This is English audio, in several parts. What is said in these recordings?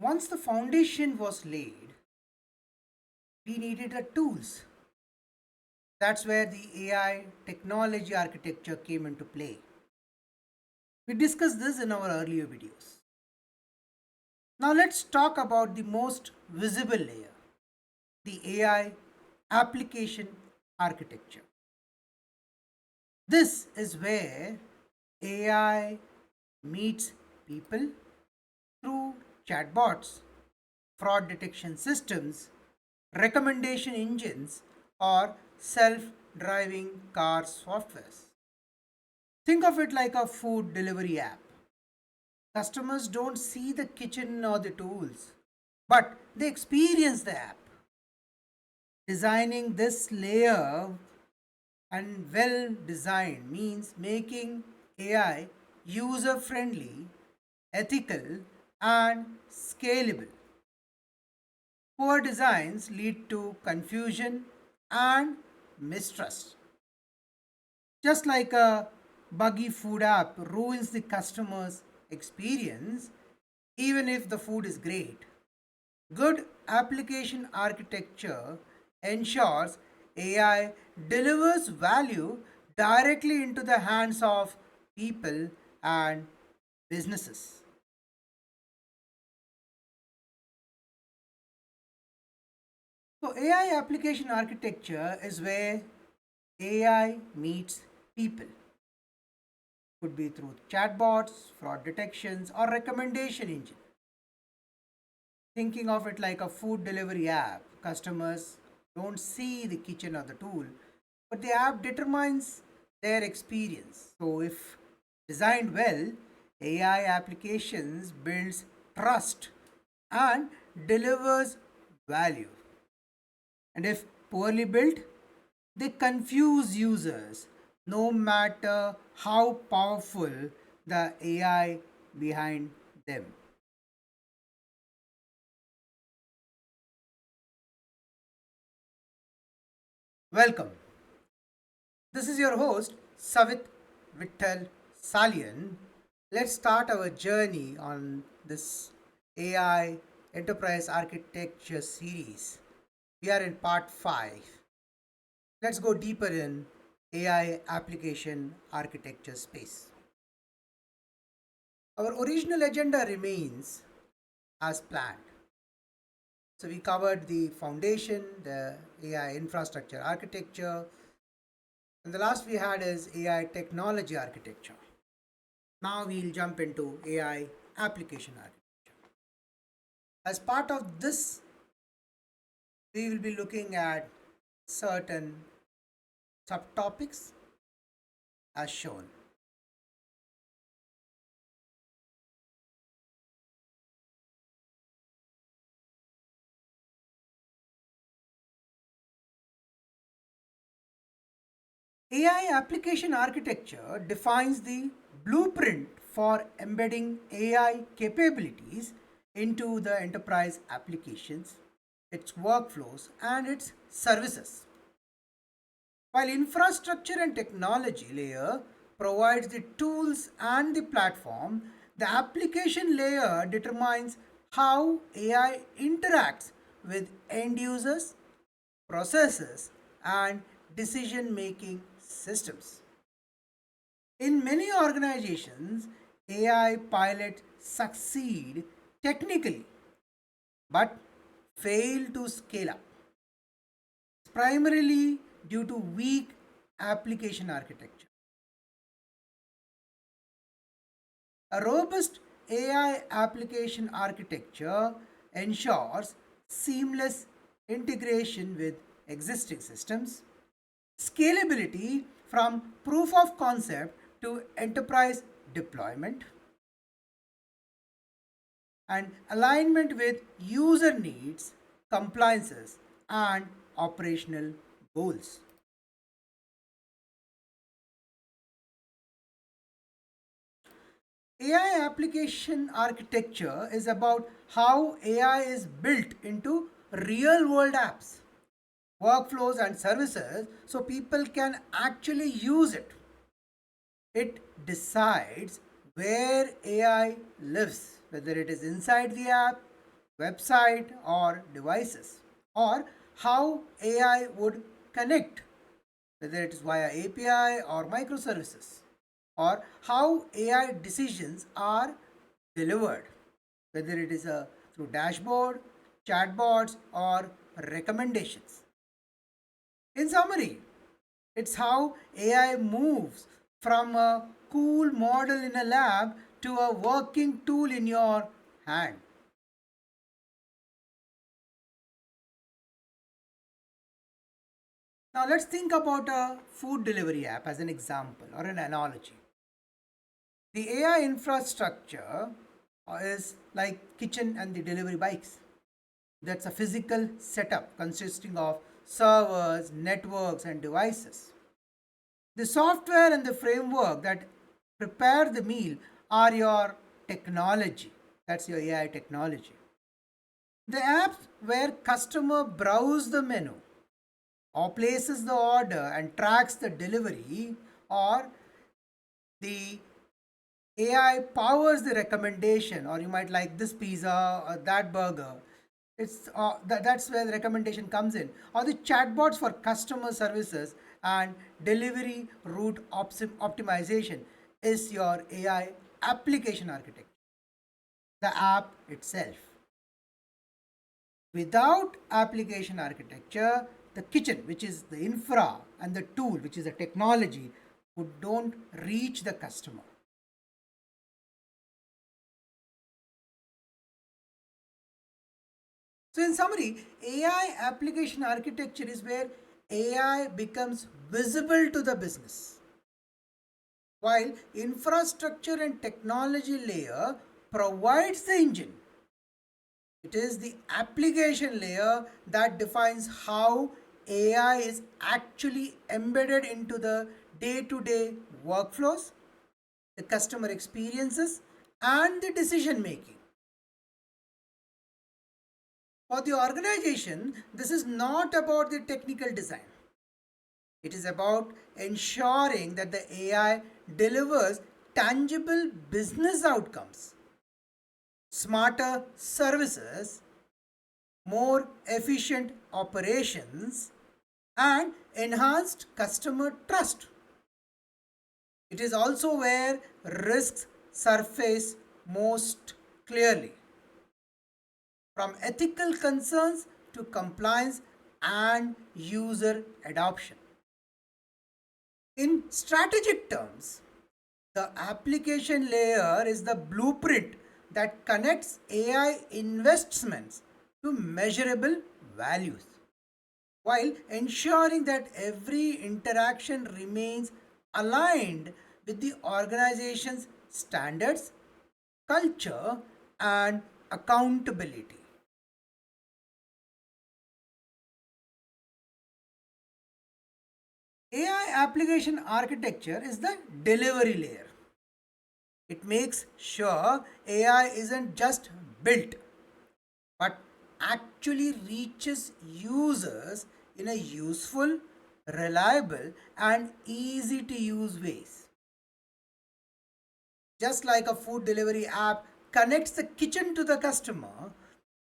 Once the foundation was laid, we needed the tools. That's where the AI technology architecture came into play. We discussed this in our earlier videos. Now let's talk about the most visible layer, the AI application architecture. This is where AI meets people through chatbots, fraud detection systems, recommendation engines, or self driving car softwares. Think of it like a food delivery app. Customers don't see the kitchen or the tools, but they experience the app. Designing this layer and well designed means making AI user friendly, ethical, and scalable. Poor designs lead to confusion and mistrust. Just like a buggy food app ruins the customer's experience, even if the food is great, good application architecture ensures AI delivers value directly into the hands of people and businesses. So, AI application architecture is where AI meets people. Could be through chatbots, fraud detections, or recommendation engine. Thinking of it like a food delivery app, customers don't see the kitchen or the tool, but the app determines their experience. So, if designed well, AI applications builds trust and delivers value. And if poorly built, they confuse users no matter how powerful the AI behind them. Welcome. This is your host Savit Vittal Salian. Let's start our journey on this AI enterprise architecture series. We are in part 5. Let's go deeper in AI application architecture space. Our original agenda remains as planned. So we covered the foundation, the AI infrastructure architecture, and the last we had is AI technology architecture. Now we'll jump into AI application architecture. As part of this, we will be looking at certain subtopics as shown. AI application architecture defines the blueprint for embedding AI capabilities into the enterprise applications, its workflows, and its services. While infrastructure and technology layer provides the tools and the platform, the application layer determines how AI interacts with end users, processes, and decision making systems. In many organizations, AI pilots succeed technically but fail to scale up, primarily due to weak application architecture. A robust AI application architecture ensures seamless integration with existing systems, scalability from proof of concept to enterprise deployment, and alignment with user needs, compliances, and operational goals. AI application architecture is about how AI is built into real world apps, workflows, and services so people can actually use it. It decides where AI lives, whether it is inside the app, website, or devices, or how AI would connect, whether it is via API or microservices, or how AI decisions are delivered, whether it is through dashboard, chatbots, or recommendations. In summary, it's how AI moves from a cool model in a lab to a working tool in your hand. Now, let's think about a food delivery app as an example or an analogy. The AI infrastructure is like kitchen and the delivery bikes. That's a physical setup consisting of servers, networks, and devices. The software and the framework that prepare the meal are your technology. That's your AI technology. The apps where customer browse the menu or places the order and tracks the delivery, or the AI powers the recommendation, or you might like this pizza or that burger. That's where the recommendation comes in. Or the chatbots for customer services and delivery route optimization is your AI application architecture, the app itself. Without application architecture, the kitchen, which is the infra, and the tool, which is the technology, would don't reach the customer. So, in summary, AI application architecture is where AI becomes visible to the business, while infrastructure and technology layer provides the engine. It is the application layer that defines how AI is actually embedded into the day to day workflows, the customer experiences, and the decision making. For the organization, this is not about the technical design. It is about ensuring that the AI delivers tangible business outcomes, smarter services, more efficient operations, and enhanced customer trust. It is also where risks surface most clearly, from ethical concerns to compliance and user adoption. In strategic terms, the application layer is the blueprint that connects AI investments to measurable values, while ensuring that every interaction remains aligned with the organization's standards, culture, and accountability. AI application architecture is the delivery layer. It makes sure AI isn't just built but actually reaches users in a useful, reliable, and easy to use ways. Just like a food delivery app connects the kitchen to the customer,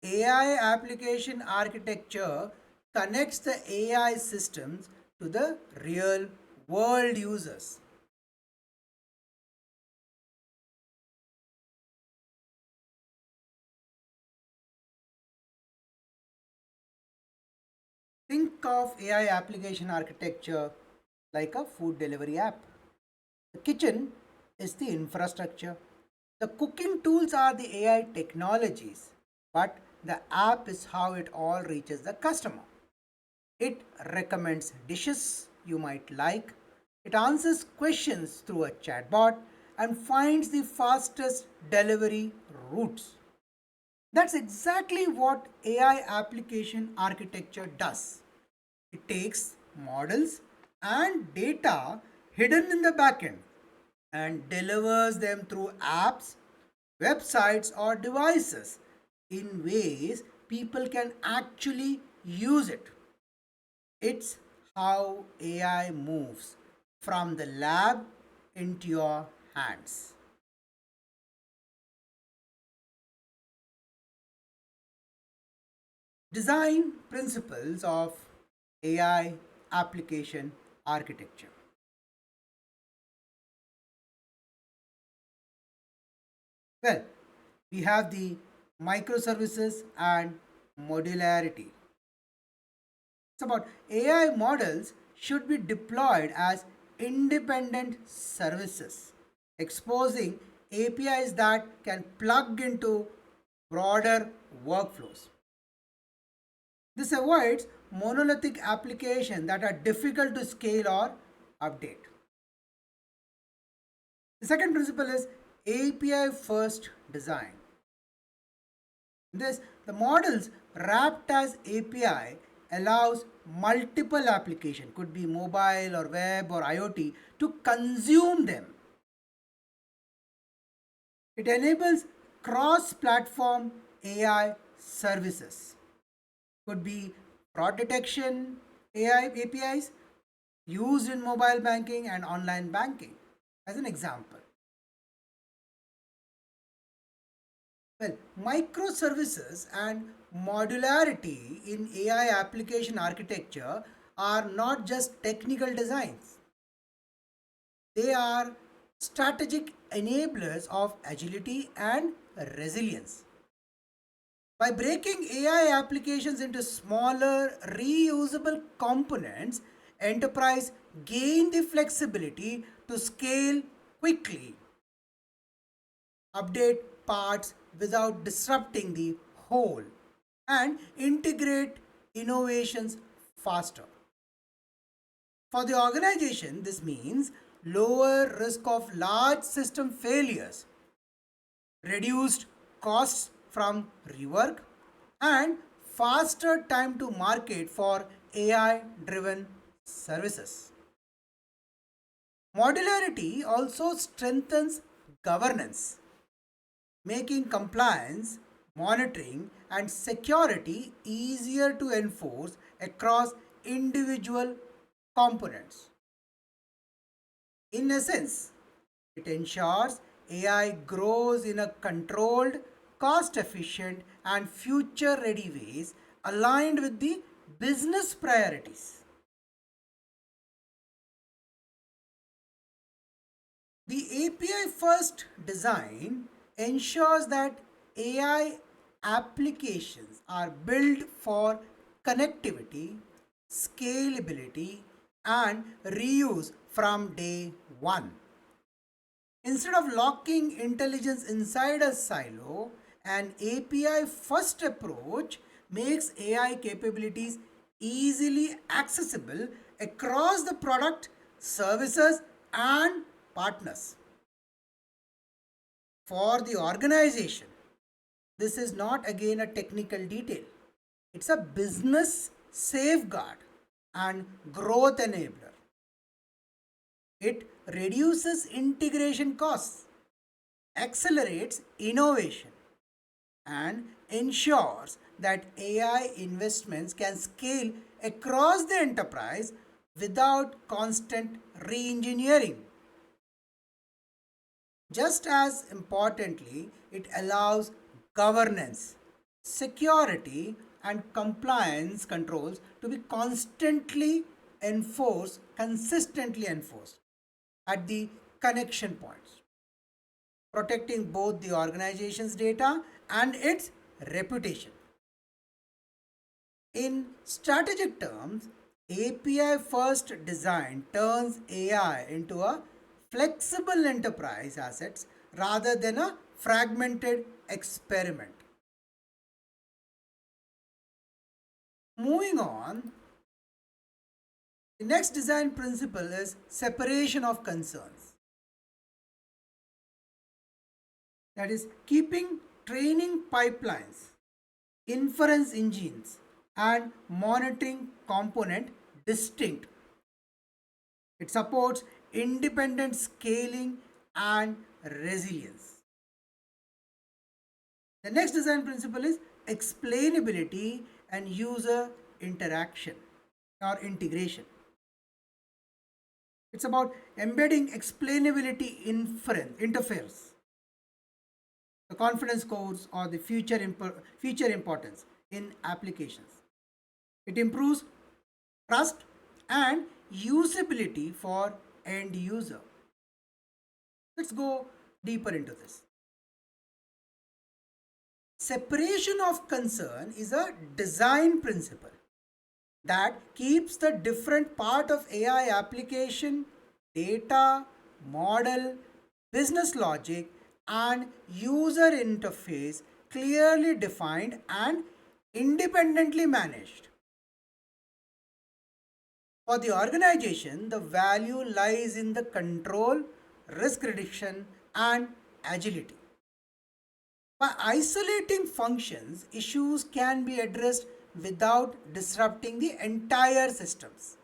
AI application architecture connects the AI systems to the real world users. Think of AI application architecture like a food delivery app. The kitchen is the infrastructure. The cooking tools are the AI technologies, but the app is how it all reaches the customer. It recommends dishes you might like, it answers questions through a chatbot, and finds the fastest delivery routes. That's exactly what AI application architecture does. It takes models and data hidden in the backend and delivers them through apps, websites, or devices in ways people can actually use it. It's how AI moves from the lab into your hands. Design principles of AI application architecture. Well, we have the microservices and modularity. It's about AI models should be deployed as independent services, exposing APIs that can plug into broader workflows. This avoids monolithic applications that are difficult to scale or update. The second principle is API first design. This the models wrapped as API allows multiple application, could be mobile or web or IoT, to consume them. It enables cross-platform AI services. Could be fraud detection AI APIs used in mobile banking and online banking as an example. Well, microservices and modularity in AI application architecture are not just technical designs, they are strategic enablers of agility and resilience. By breaking AI applications into smaller, reusable components, enterprise gain the flexibility to scale quickly, update parts without disrupting the whole, and integrate innovations faster. For the organization, this means lower risk of large system failures, reduced costs from rework, and faster time to market for AI driven services. Modularity also strengthens governance, making compliance, monitoring, and security easier to enforce across individual components. In essence, it ensures AI grows in a controlled, cost efficient, and future ready ways aligned with the business priorities. The API first design ensures that AI applications are built for connectivity, scalability, and reuse from day one. Instead of locking intelligence inside a silo, an API first approach makes AI capabilities easily accessible across the product, services, and partners. For the organization, this is not again a technical detail, it's a business safeguard and growth enabler. It reduces integration costs, accelerates innovation, and ensures that AI investments can scale across the enterprise without constant re engineering. Just as importantly, it allows governance, security, and compliance controls to be consistently enforced at the connection points, protecting both the organization's data and its reputation. In strategic terms, API first design turns AI into a flexible enterprise assets rather than a fragmented experiment. Moving on, the next design principle is separation of concerns. That is, keeping training pipelines, inference engines, and monitoring component distinct. It supports independent scaling and resilience. The next design principle is explainability and user interaction or integration. It's about embedding explainability inference interface, the confidence codes or the feature importance, in applications. It improves trust and usability for end user. Let's go deeper into this. Separation of concern is a design principle that keeps the different part of AI application, data, model, business logic, and user interface clearly defined and independently managed. For the organization, the value lies in the control, risk reduction, and agility. By isolating functions, issues can be addressed without disrupting the entire systems.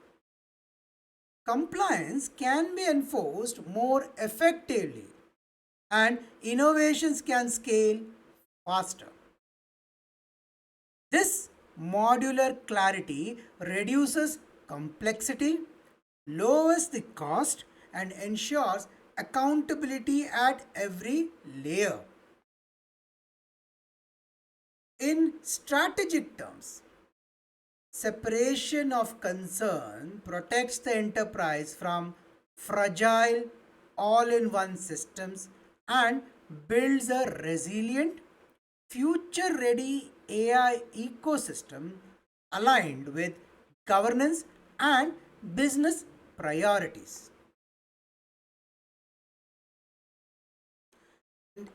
Compliance can be enforced more effectively, and innovations can scale faster. This modular clarity reduces complexity, lowers the cost, and ensures accountability at every layer. In strategic terms, separation of concern protects the enterprise from fragile all in one systems and builds a resilient, future ready AI ecosystem aligned with governance and business priorities.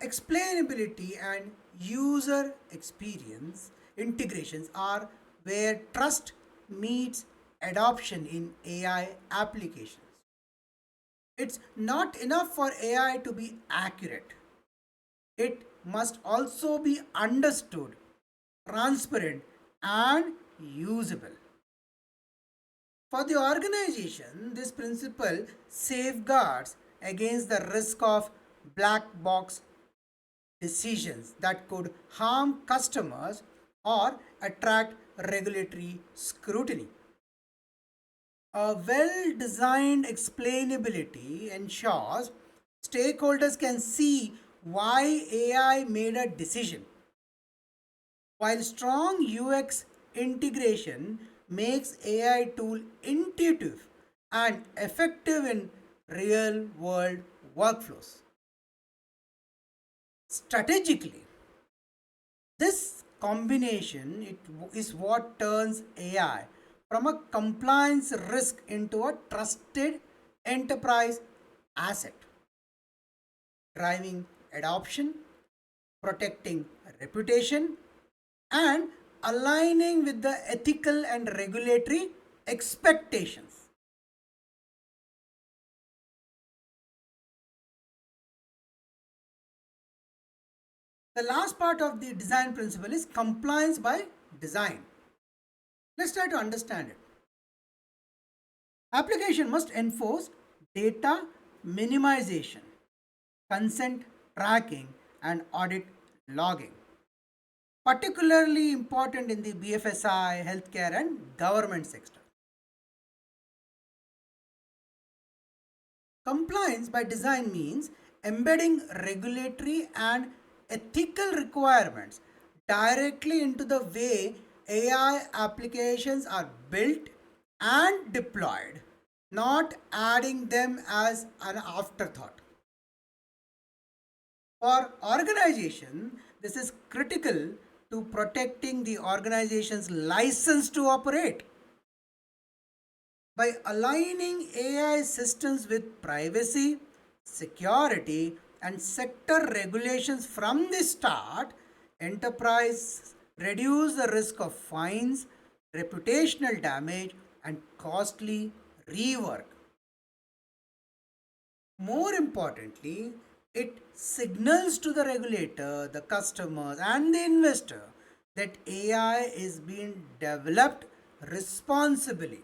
Explainability and user experience integrations are where trust meets adoption in AI applications. It's not enough for AI to be accurate, it must also be understood, transparent, and usable. For the organization, this principle safeguards against the risk of black box decisions that could harm customers or attract regulatory scrutiny. A well designed explainability ensures stakeholders can see why AI made a decision, while strong UX integration makes AI tool intuitive and effective in real world workflows. Strategically, this combination is what turns AI from a compliance risk into a trusted enterprise asset, driving adoption, protecting reputation, and aligning with the ethical and regulatory expectations. The last part of the design principle is compliance by design. Let's try to understand it. Application must enforce data minimization, consent tracking, and audit logging. Particularly important in the BFSI, healthcare, and government sector. Compliance by design means embedding regulatory and ethical requirements directly into the way AI applications are built and deployed, not adding them as an afterthought. For organization, this is critical to protecting the organization's license to operate. By aligning AI systems with privacy, security, and sector regulations from the start, enterprises reduce the risk of fines, reputational damage, and costly rework. More importantly, it signals to the regulator, the customers, and the investor that AI is being developed responsibly.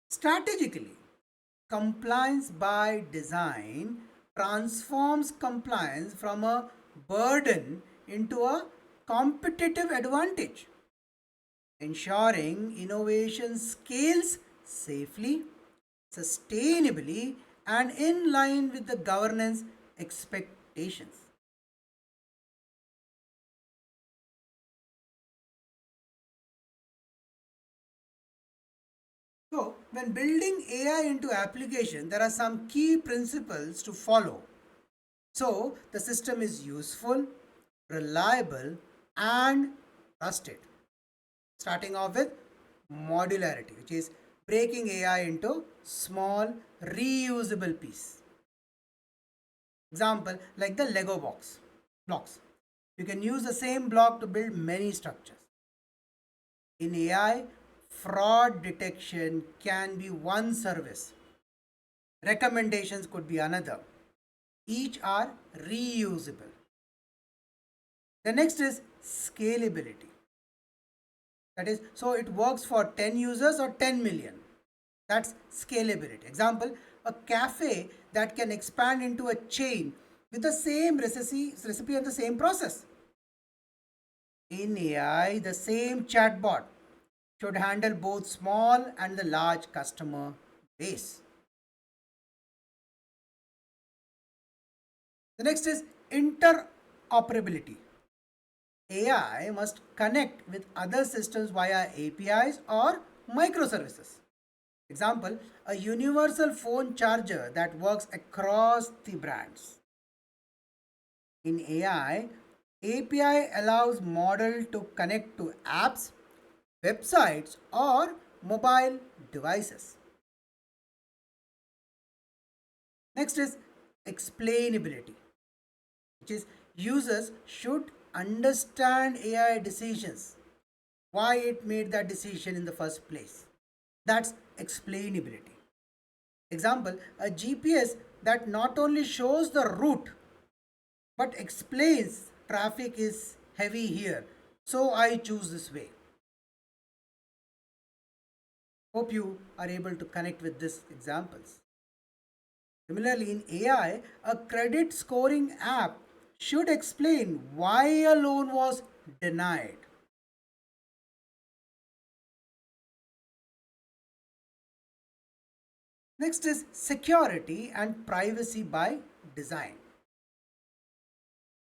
Strategically, compliance by design transforms compliance from a burden into a competitive advantage, ensuring innovation scales safely, sustainably, and in line with the governance expectations. when building AI into application, there are some key principles to follow. So the system is useful, reliable, and trusted. Starting off with modularity, which is breaking AI into small, reusable pieces. Example like the Lego blocks. You can use the same block to build many structures. In AI, fraud detection can be one service, recommendations could be another. Each are reusable. The next is scalability. That is, so it works for 10 users or 10 million. That's scalability. Example, a cafe that can expand into a chain with the same recipe and the same process. In AI, the same chatbot should handle both small and the large customer base. The next is interoperability. AI must connect with other systems via APIs or microservices. Example, a universal phone charger that works across the brands. In AI, API allows model to connect to apps, websites, or mobile devices. Next is explainability, which is users should understand AI decisions, why it made that decision in the first place. That's explainability. Example, a GPS that not only shows the route but explains traffic is heavy here, so I choose this way. Hope you are able to connect with these examples. Similarly, in AI, a credit scoring app should explain why a loan was denied. Next is security and privacy by design.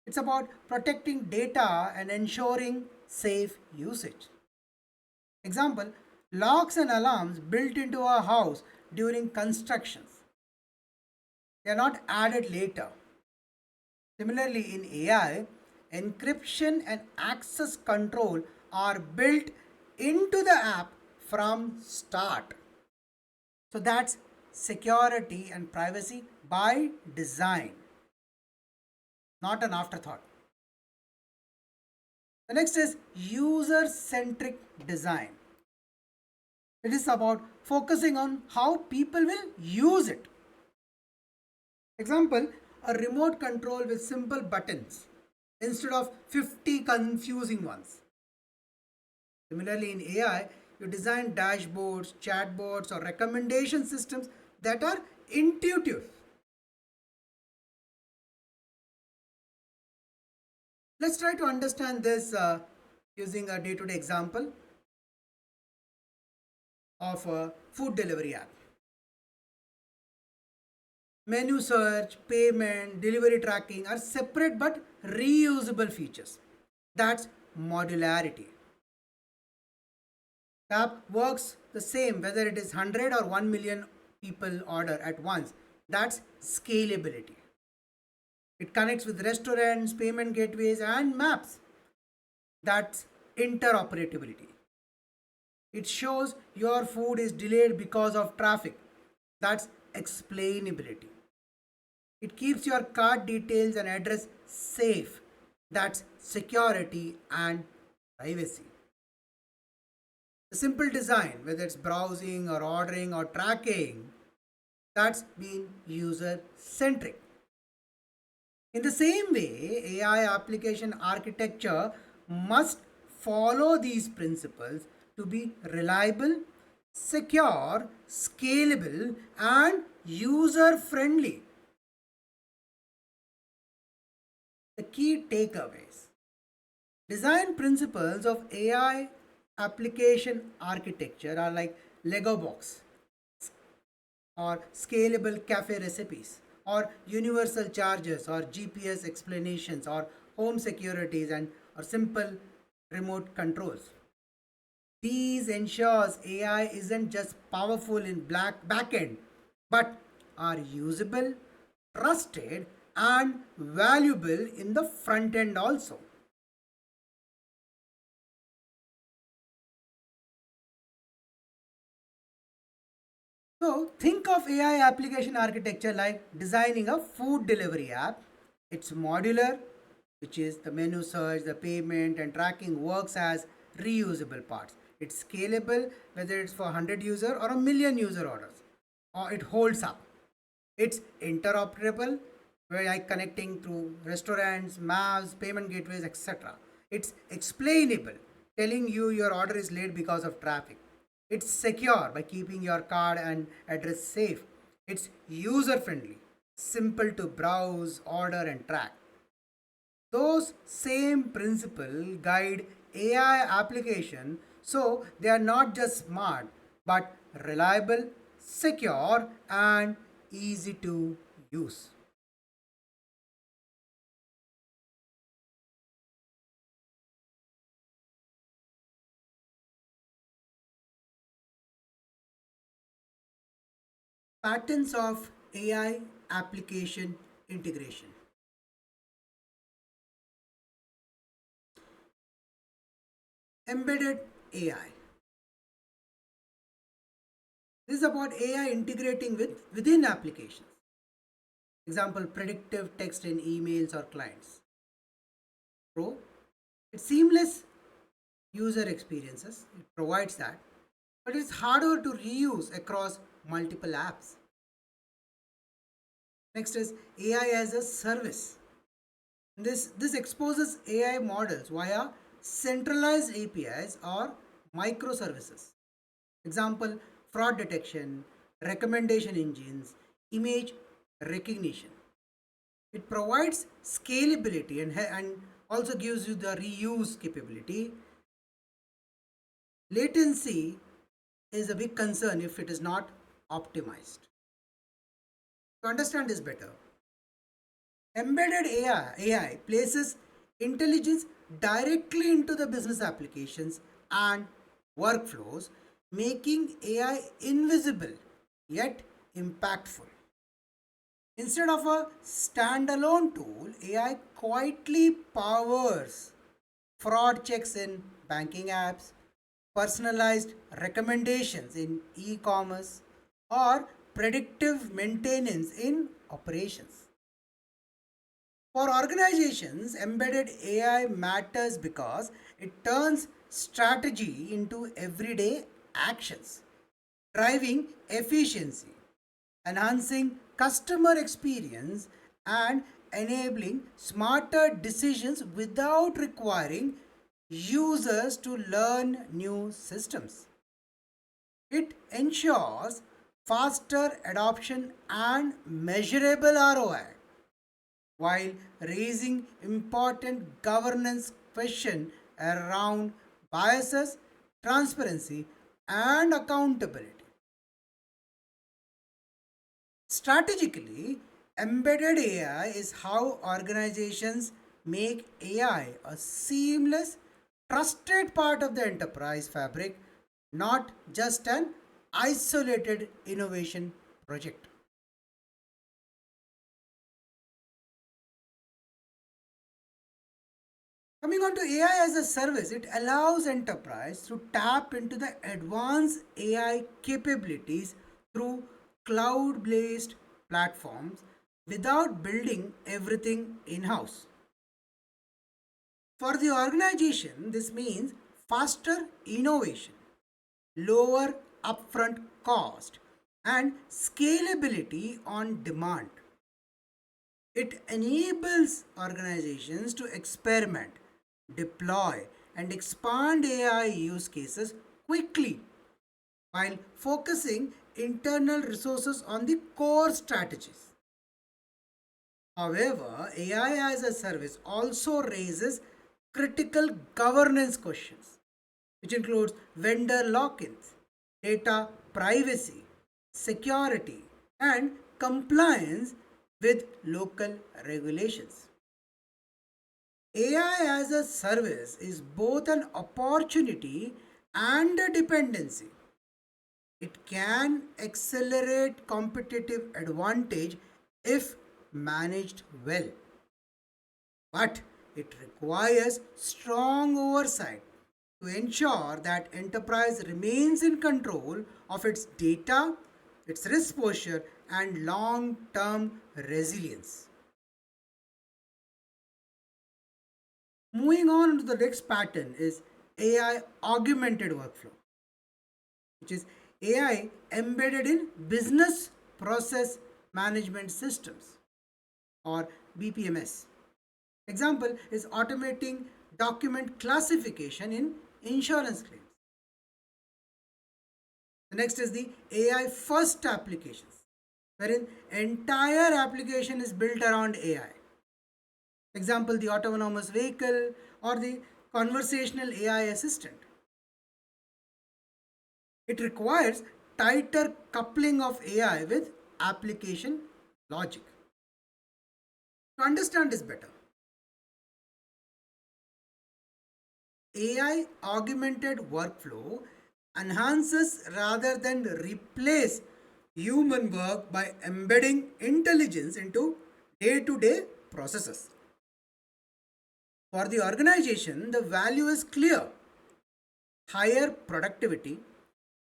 It's about protecting data and ensuring safe usage. Example, locks and alarms built into a house during constructions. They are not added later. Similarly, in AI, encryption and access control are built into the app from start. So that's security and privacy by design, not an afterthought. The next is user centric design. It is about focusing on how people will use it. Example, a remote control with simple buttons instead of 50 confusing ones. Similarly, in AI, you design dashboards, chatbots, or recommendation systems that are intuitive. Let's try to understand this using a day to day example of a food delivery app. Menu search, payment, delivery tracking are separate but reusable features. That's modularity. The app works the same whether it is 100 or 1 million people order at once. That's scalability. It connects with restaurants, payment gateways, and maps. That's interoperability. It shows your food is delayed because of traffic. That's explainability. It keeps your card details and address safe. That's security and privacy. The simple design, whether it's browsing or ordering or tracking, that's been user centric. In the same way, AI application architecture must follow these principles to be reliable, secure, scalable, and user friendly. The key takeaways: design principles of AI application architecture are like Lego box or scalable cafe recipes or universal chargers or GPS explanations or home securities and or simple remote controls. These ensures AI isn't just powerful in black backend, but are usable, trusted, and valuable in the front end also. So think of AI application architecture like designing a food delivery app. It's modular, which is the menu search, the payment, and tracking works as reusable parts. It's scalable, whether it's for 100 user or a million user orders, or it holds up. It's interoperable, where like connecting through restaurants, maps, payment gateways, etc. It's explainable, telling you your order is late because of traffic. It's secure by keeping your card and address safe. It's user friendly, simple to browse, order, and track. Those same principles guide AI application, so they are not just smart but reliable, secure, and easy to use. Patterns of AI application integration. Embedded AI. This is about AI integrating within applications. Example, predictive text in emails or clients. Pro, it's seamless user experiences. It provides that, but it's harder to reuse across multiple apps. Next is AI as a service. This exposes AI models via centralized APIs or microservices. Example, fraud detection, recommendation engines, image recognition. It provides scalability and also gives you the reuse capability. Latency is a big concern if it is not optimized. To understand this better, embedded AI places intelligence directly into the business applications and workflows, making AI invisible yet impactful. Instead of a standalone tool, AI quietly powers fraud checks in banking apps, personalized recommendations in e commerce, or predictive maintenance in operations. For organizations, embedded AI matters because it turns strategy into everyday actions, driving efficiency, enhancing customer experience, and enabling smarter decisions without requiring users to learn new systems. It ensures faster adoption and measurable ROI while raising important governance questions around biases, transparency, and accountability. Strategically, embedded AI is how organizations make AI a seamless, trusted part of the enterprise fabric, not just an isolated innovation project. Coming on to AI as a service, it allows enterprise to tap into the advanced AI capabilities through cloud-based platforms without building everything in-house. For the organization, this means faster innovation, lower upfront cost, and scalability on demand. It enables organizations to experiment, deploy, and expand AI use cases quickly while focusing internal resources on the core strategies. However, AI as a service also raises critical governance questions, which includes vendor lock ins, data privacy, security, and compliance with local regulations. AI as a service is both an opportunity and a dependency. It can accelerate competitive advantage if managed well, but it requires strong oversight to ensure that enterprise remains in control of its data, its risk posture, and long-term resilience. Moving on to the next pattern is AI augmented workflow, which is AI embedded in business process management systems or BPMS. Example is automating document classification in insurance claims. The next is the AI first applications, wherein entire application is built around AI. Example, the autonomous vehicle or the conversational AI assistant. It requires tighter coupling of AI with application logic. To understand this better, AI augmented workflow enhances rather than replace human work by embedding intelligence into day to day processes. For the organization, the value is clear: higher productivity,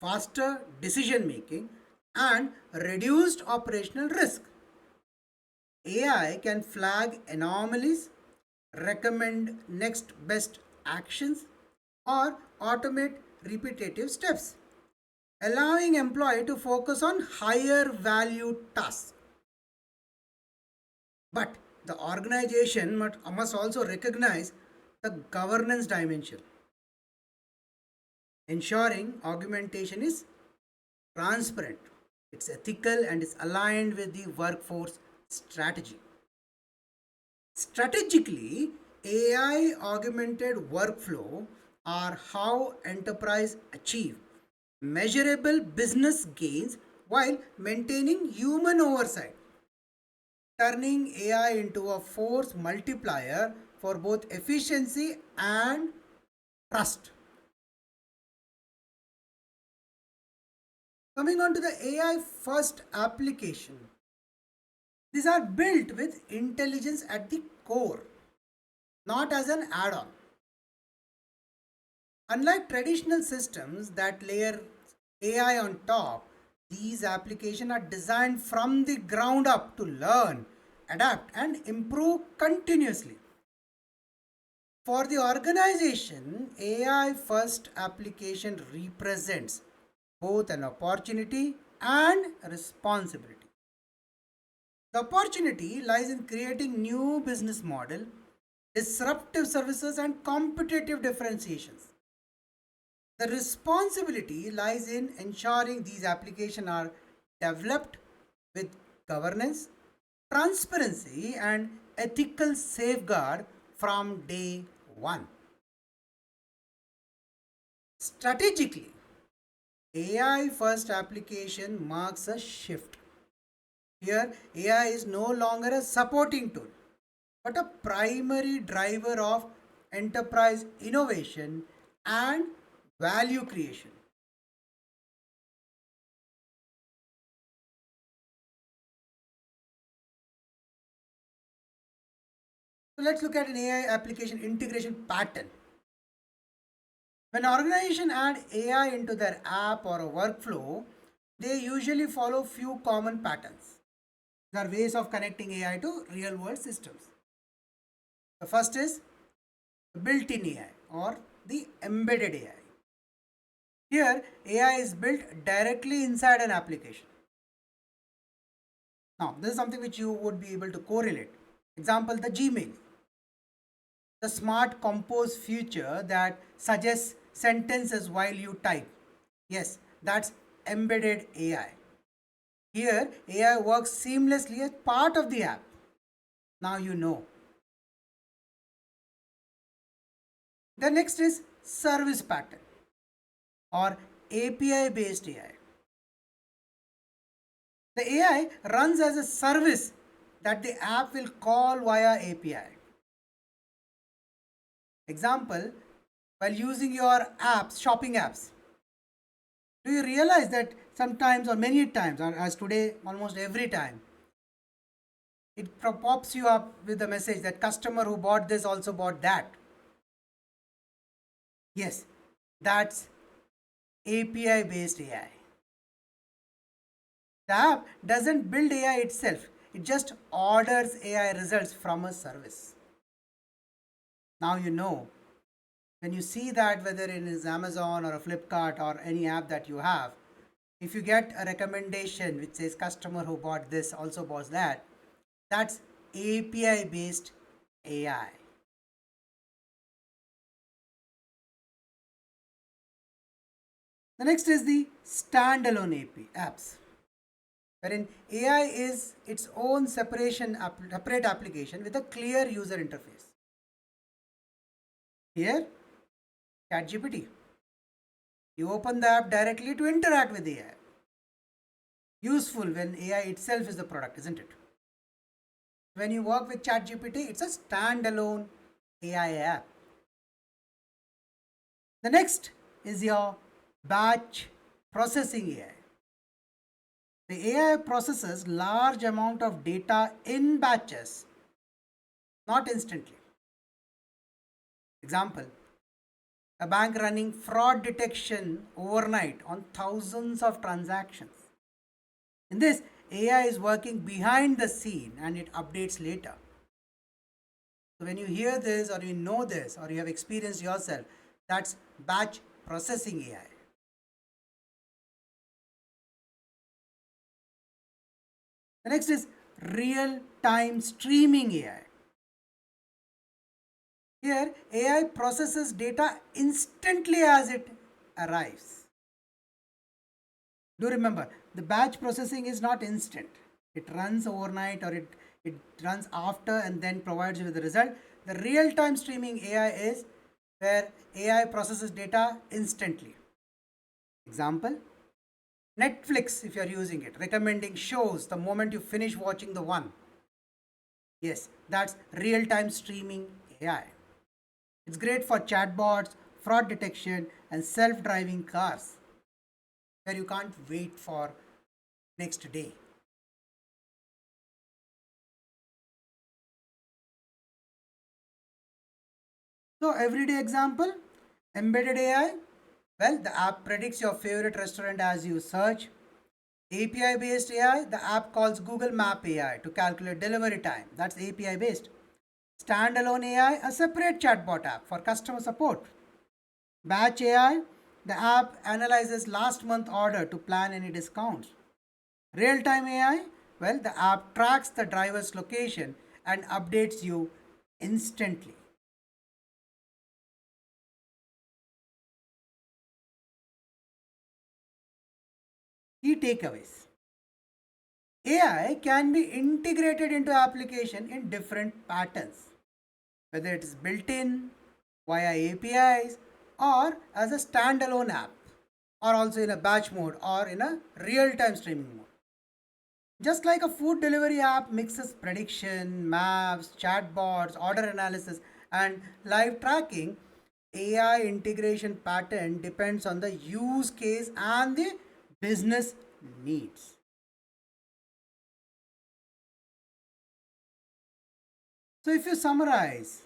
faster decision making, and reduced operational risk. AI can flag anomalies, recommend next best actions, or automate repetitive steps, allowing employee to focus on higher value tasks. But the organization must also recognize the governance dimension, ensuring augmentation is transparent, it's ethical, and is aligned with the workforce strategy. Strategically, AI augmented workflow are how enterprise achieve measurable business gains while maintaining human oversight, turning AI into a force multiplier for both efficiency and trust. Coming on to the AI first application, these are built with intelligence at the core, not as an add on. Unlike traditional systems that layer AI on top, these applications are designed from the ground up to learn, adapt, and improve continuously. For the organization, AI first application represents both an opportunity and a responsibility. The opportunity lies in creating new business model, disruptive services, and competitive differentiations. The responsibility lies in ensuring these applications are developed with governance, transparency, and ethical safeguard from day one. Strategically, AI first application marks a shift. Here, AI is no longer a supporting tool, but a primary driver of enterprise innovation and value creation. So let's look at an AI application integration pattern. When organizations add AI into their app or a workflow, they usually follow few common patterns. There are ways of connecting AI to real world systems. The first is built-in AI or the embedded AI. Here, AI is built directly inside an application. Now, this is something which you would be able to correlate. Example, the Gmail, the smart compose feature that suggests sentences while you type. Yes, that's embedded AI. Here, AI works seamlessly as part of the app. Now you know. The next is service pattern or API based AI. The AI runs as a service that the app will call via API. Example, while using your apps, shopping apps. Do you realize that sometimes or many times, or as today, almost every time, it pops you up with the message that customer who bought this also bought that? Yes, that's API based AI. The app doesn't build AI itself, it just orders AI results from a service. Now you know, when you see that, whether it is Amazon or a Flipkart or any app that you have, if you get a recommendation which says customer who bought this also bought that, that's API based AI. The next is the standalone AP apps, wherein AI is its own separate application with a clear user interface. Here, ChatGPT. You open the app directly to interact with AI. Useful when AI itself is the product, isn't it? When you work with ChatGPT, it's a standalone AI app. The next is your batch processing AI. The AI processes large amount of data in batches, not instantly. Example, a bank running fraud detection overnight on thousands of transactions. In this, AI is working behind the scene and it updates later. So when you hear this or you know this or you have experienced yourself, that's batch processing AI. The next is real time streaming AI. Here, AI processes data instantly as it arrives. Do remember, the batch processing is not instant. It runs overnight or it runs after and then provides you with the result. The real time streaming AI is where AI processes data instantly. Example, Netflix, if you are using it, recommending shows the moment you finish watching the one. Yes, that's real time streaming AI. It's great for chatbots, fraud detection, and self driving cars where you can't wait for next day. So, everyday example, embedded AI. Well, the app predicts your favorite restaurant as you search. API based AI, the app calls Google Map AI to calculate delivery time. That's API based. Standalone AI, a separate chatbot app for customer support. Batch AI, the app analyzes last month order to plan any discounts. Real time AI, well, the app tracks the driver's location and updates you instantly. Key takeaways: AI can be integrated into application in different patterns, whether it is built in via APIs or as a standalone app, or also in a batch mode or in a real time streaming mode. Just like a food delivery app mixes prediction, maps, chatbots, order analysis, and live tracking, AI integration pattern depends on the use case and the business needs. So, if you summarize,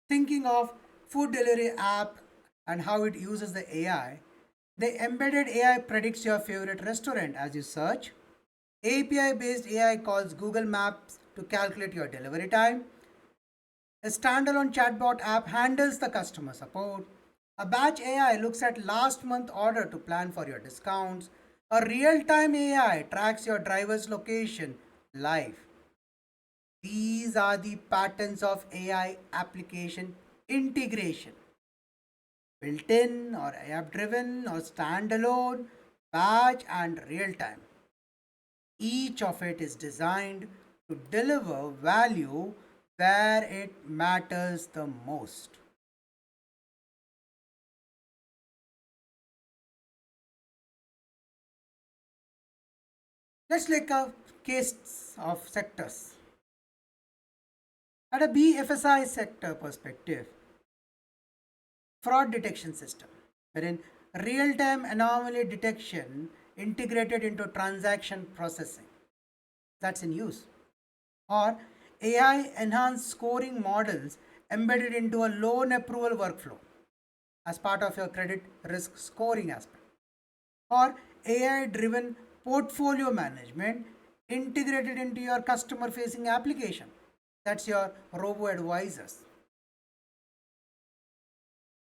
thinking of food delivery app and how it uses the AI, the embedded AI predicts your favorite restaurant as you search. API based AI calls Google Maps to calculate your delivery time. A standalone chatbot app handles the customer support. A batch AI looks at last month order to plan for your discounts. A real time AI tracks your driver's location live. These are the patterns of AI application integration: built in or app driven or standalone, batch, and real time. Each of it is designed to deliver value where it matters the most. Let's look at case of sectors. At a BFSI sector perspective, fraud detection system, wherein real-time anomaly detection integrated into transaction processing, that's in use, or AI enhanced scoring models embedded into a loan approval workflow as part of your credit risk scoring aspect, or AI driven portfolio management integrated into your customer facing application, that's your robo advisors.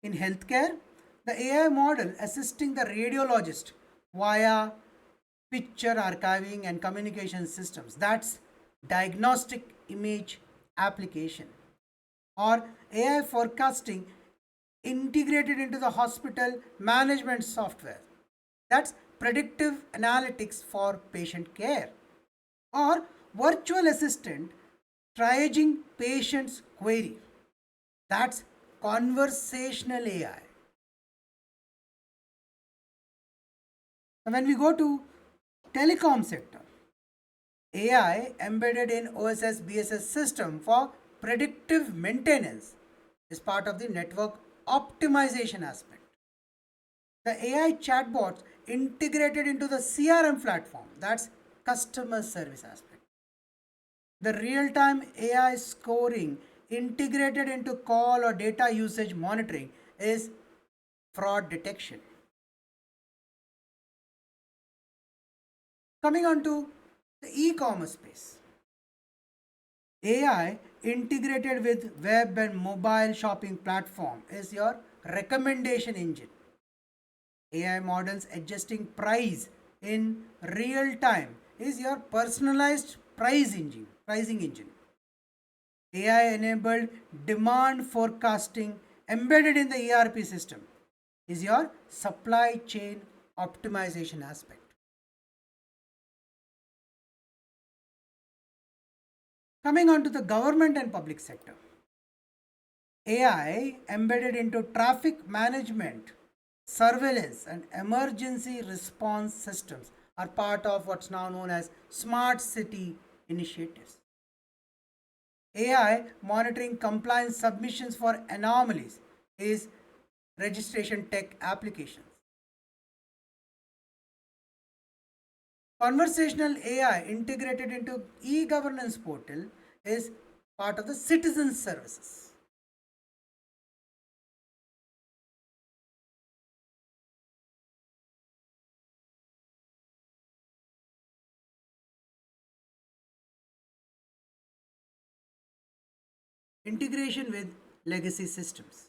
In healthcare, the AI model assisting the radiologist via picture archiving and communication systems, that's diagnostic image application, or AI forecasting integrated into the hospital management software, that's predictive analytics for patient care, or virtual assistant triaging patient's query, that's conversational AI. When we go to telecom sector, AI embedded in OSS BSS system for predictive maintenance is part of the network optimization aspect. The AI chatbots integrated into the CRM platform, that's customer service aspect. The real-time AI scoring integrated into call or data usage monitoring is fraud detection. Coming on to the e-commerce space, AI integrated with web and mobile shopping platform is your recommendation engine. AI models adjusting price in real time is your personalized pricing engine. AI enabled demand forecasting embedded in the ERP system is your supply chain optimization aspect. Coming on to the government and public sector, AI embedded into traffic management, surveillance, and emergency response systems are part of what's now known as smart city initiatives. AI monitoring compliance submissions for anomalies is registration tech applications. Conversational AI integrated into e-governance portal is part of the citizen services. Integration with legacy systems.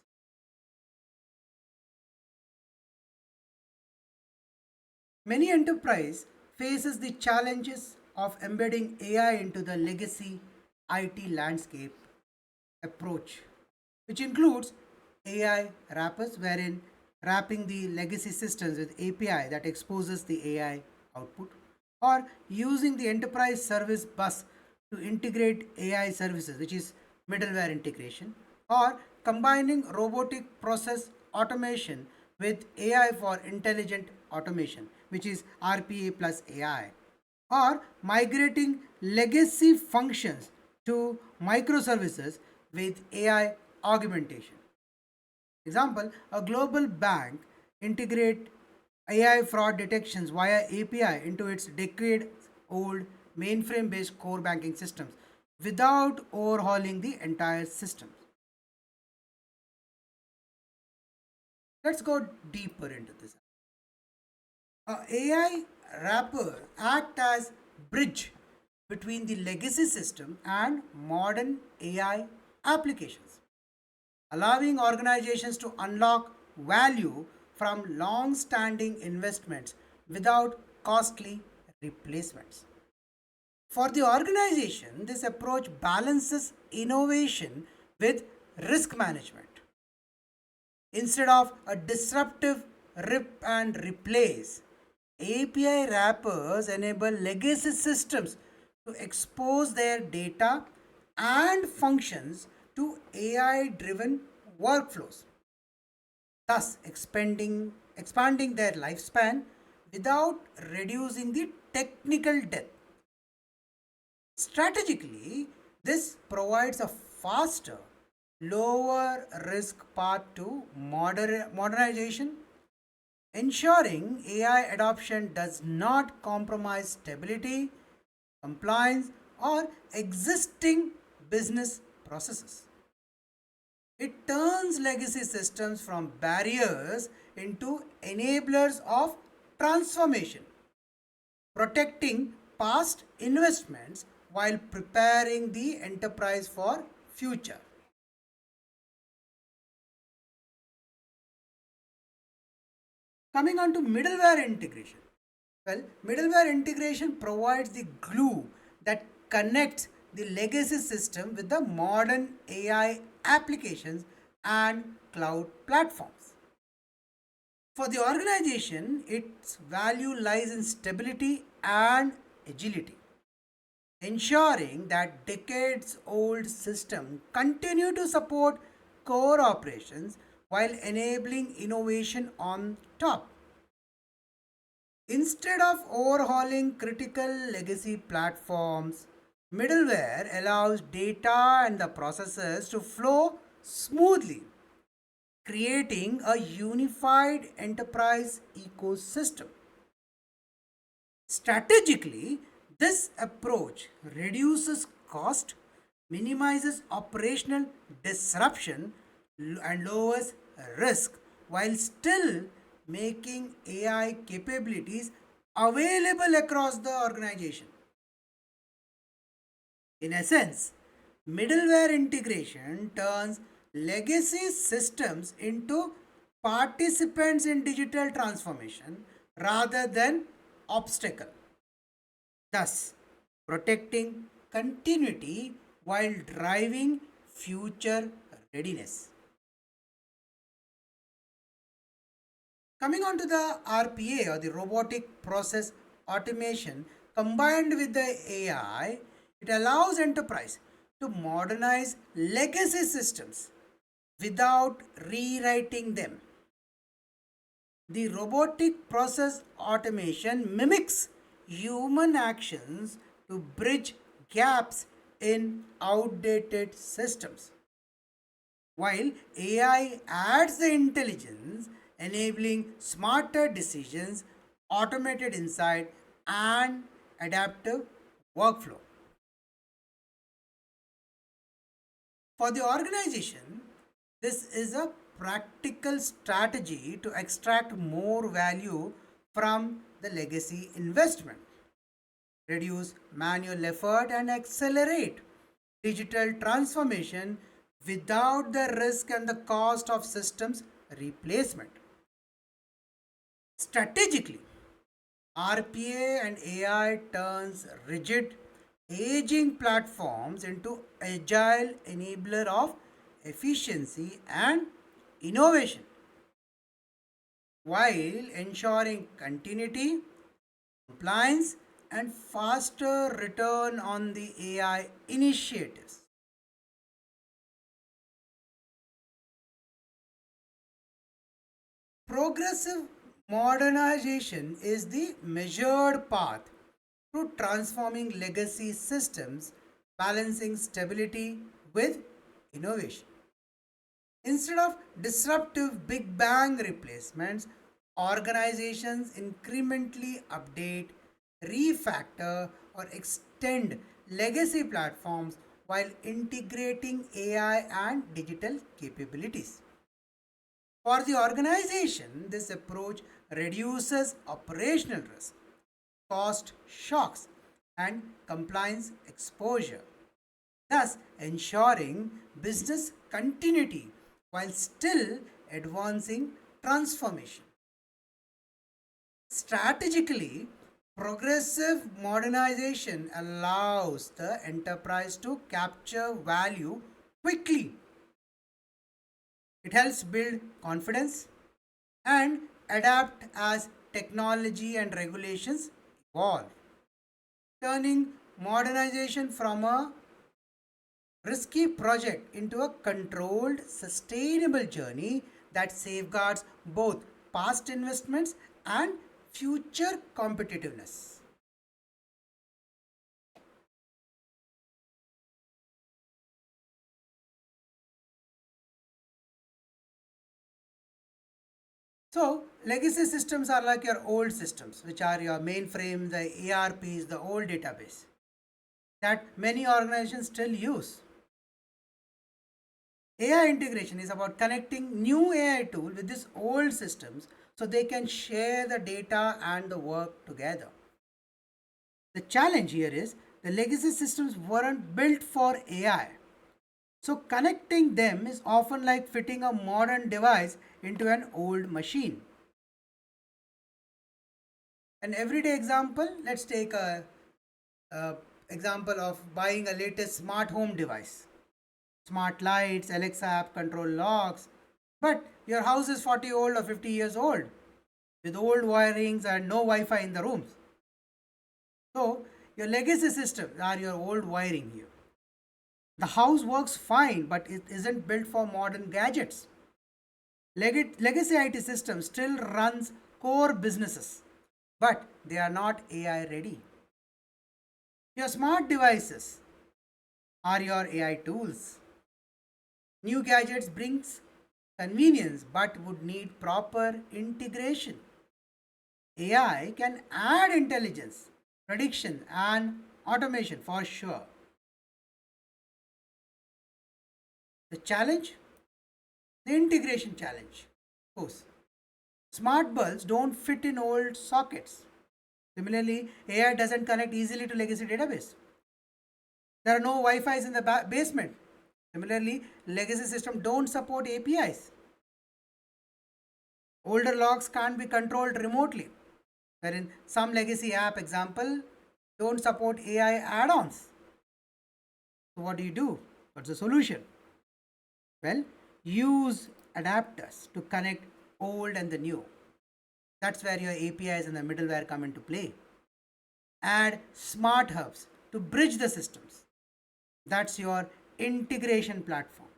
Many enterprise faces the challenges of embedding AI into the legacy IT landscape approach, which includes AI wrappers, wherein wrapping the legacy systems with API that exposes the AI output, or using the enterprise service bus to integrate AI services, which is middleware integration, or combining robotic process automation with AI for intelligent automation, which is RPA plus AI, or migrating legacy functions to microservices with AI augmentation. Example, a global bank integrate AI fraud detections via API into its decade old mainframe based core banking systems without overhauling the entire system. Let's go deeper into this. AI wrapper act as bridge between the legacy system and modern AI applications, allowing organizations to unlock value from long standing investments without costly replacements. For the organization, this approach balances innovation with risk management. Instead of a disruptive rip and replace, API wrappers enable legacy systems to expose their data and functions to AI driven workflows, thus expanding their lifespan without reducing the technical depth. Strategically, this provides a faster lower risk path to modernization, ensuring AI adoption does not compromise stability, compliance, or existing business processes. It turns legacy systems from barriers into enablers of transformation, protecting past investments while preparing the enterprise for future. Coming on to middleware integration. Well, middleware integration provides the glue that connects the legacy system with the modern AI applications and cloud platforms. For the organization, its value lies in stability and agility, ensuring that decades old systems continue to support core operations while enabling innovation on top. Instead of overhauling critical legacy platforms, middleware allows data and the processes to flow smoothly, creating a unified enterprise ecosystem. Strategically, this approach reduces cost, minimizes operational disruption, and lowers risk while still making AI capabilities available across the organization. In essence, middleware integration turns legacy systems into participants in digital transformation rather than obstacle, thus protecting continuity while driving future readiness. Coming on to the RPA, or the robotic process automation, combined with the AI, it allows enterprise to modernize legacy systems without rewriting them. The robotic process automation mimics human actions to bridge gaps in outdated systems, while AI adds the intelligence, enabling smarter decisions, automated insight, and adaptive workflow. For the organization, this is a practical strategy to extract more value from the legacy investment, reduce manual effort, and accelerate digital transformation without the risk and the cost of systems replacement. Strategically, RPA and AI turns rigid, aging platforms into agile enabler of efficiency and innovation while ensuring continuity, compliance, and faster return on the AI initiatives. Progressive modernization is the measured path to transforming legacy systems, balancing stability with innovation. Instead of disruptive big bang replacements, organizations incrementally update, refactor, or extend legacy platforms while integrating AI and digital capabilities. For the organization, this approach reduces operational risk, cost shocks, and compliance exposure, thus ensuring business continuity while still advancing transformation. Strategically, progressive modernization allows the enterprise to capture value quickly. It helps build confidence and adapt as technology and regulations evolve, turning modernization from a risky project into a controlled, sustainable journey that safeguards both past investments and future competitiveness. So, legacy systems are like your old systems, which are your mainframe, the ERPs, the old database that many organizations still use. AI integration is about connecting new AI tool with these old systems so they can share the data and the work together. The challenge here is the legacy systems weren't built for AI. So connecting them is often like fitting a modern device into an old machine. An everyday example, let's take a example of buying a latest smart home device. Smart lights, Alexa app, control locks. But your house is 40 old or 50 years old with old wirings and no Wi-Fi in the rooms. So your legacy systems are your old wiring here. The house works fine, but it isn't built for modern gadgets. Legacy IT systems still runs core businesses, but they are not AI ready. Your smart devices are your AI tools. New gadgets brings convenience but would need proper integration. AI can add intelligence, prediction and automation for sure. The challenge, the integration challenge. Of course, smart bulbs don't fit in old sockets. Similarly, AI doesn't connect easily to legacy database. There are no Wi-Fi's in the basement. Similarly, legacy systems don't support APIs. Older logs can't be controlled remotely. Wherein some legacy app example don't support AI add-ons. So what do you do? What's the solution? Well, use adapters to connect old and the new. That's where your APIs and the middleware come into play. Add smart hubs to bridge the systems. That's your integration platform.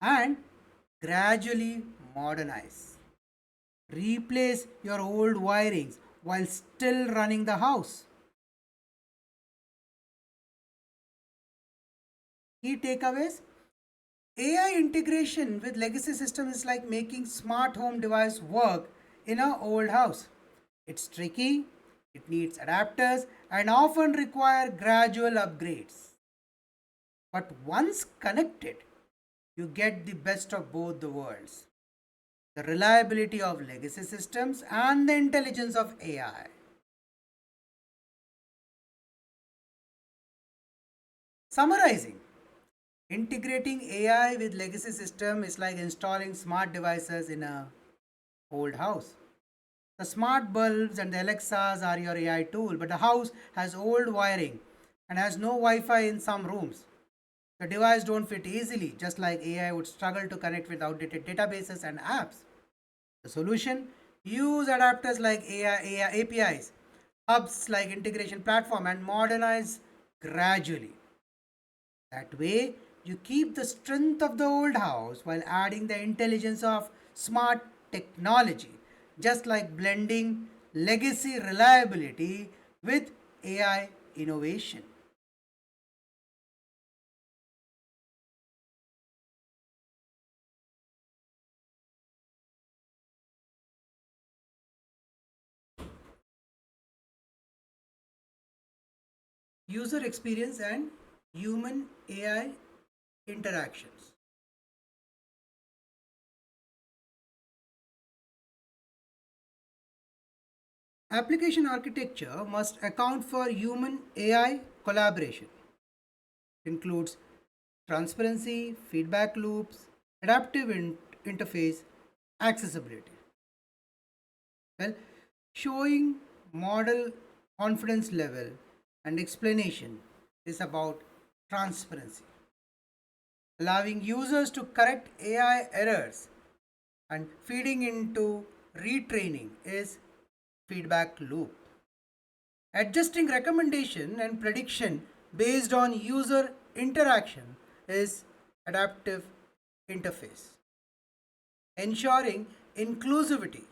And gradually modernize. Replace your old wirings while still running the house. Key takeaways: AI integration with legacy systems is like making smart home device work in an old house. It's tricky, it needs adapters and often require gradual upgrades. But once connected, you get the best of both the worlds. The reliability of legacy systems and the intelligence of AI. Summarizing, integrating AI with legacy system is like installing smart devices in a old house. The smart bulbs and the Alexas are your AI tool, but the house has old wiring and has no Wi-Fi in some rooms. The device don't fit easily, just like AI would struggle to connect with outdated databases and apps. The solution? Use adapters like AI APIs, hubs like integration platform, and modernize gradually. That way, you keep the strength of the old house while adding the intelligence of smart technology, just like blending legacy reliability with AI innovation. User experience and human AI interactions. Application architecture must account for human AI collaboration. It includes transparency, feedback loops, adaptive interface, accessibility. Well, showing model confidence level and explanation is about transparency, allowing users to correct AI errors and feeding into retraining is feedback loop. Adjusting recommendation and prediction based on user interaction is adaptive interface. Ensuring inclusivity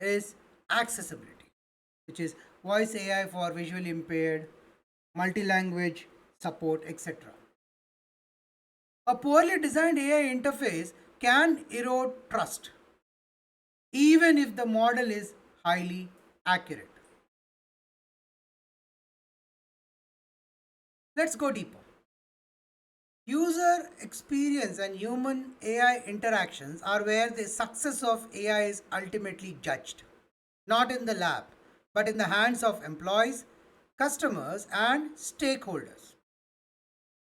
is accessibility, which is voice AI for visually impaired, multi-language support, etc. A poorly designed AI interface can erode trust, even if the model is highly accurate. Let's go deeper. User experience and human AI interactions are where the success of AI is ultimately judged, not in the lab, but in the hands of employees, customers, and stakeholders.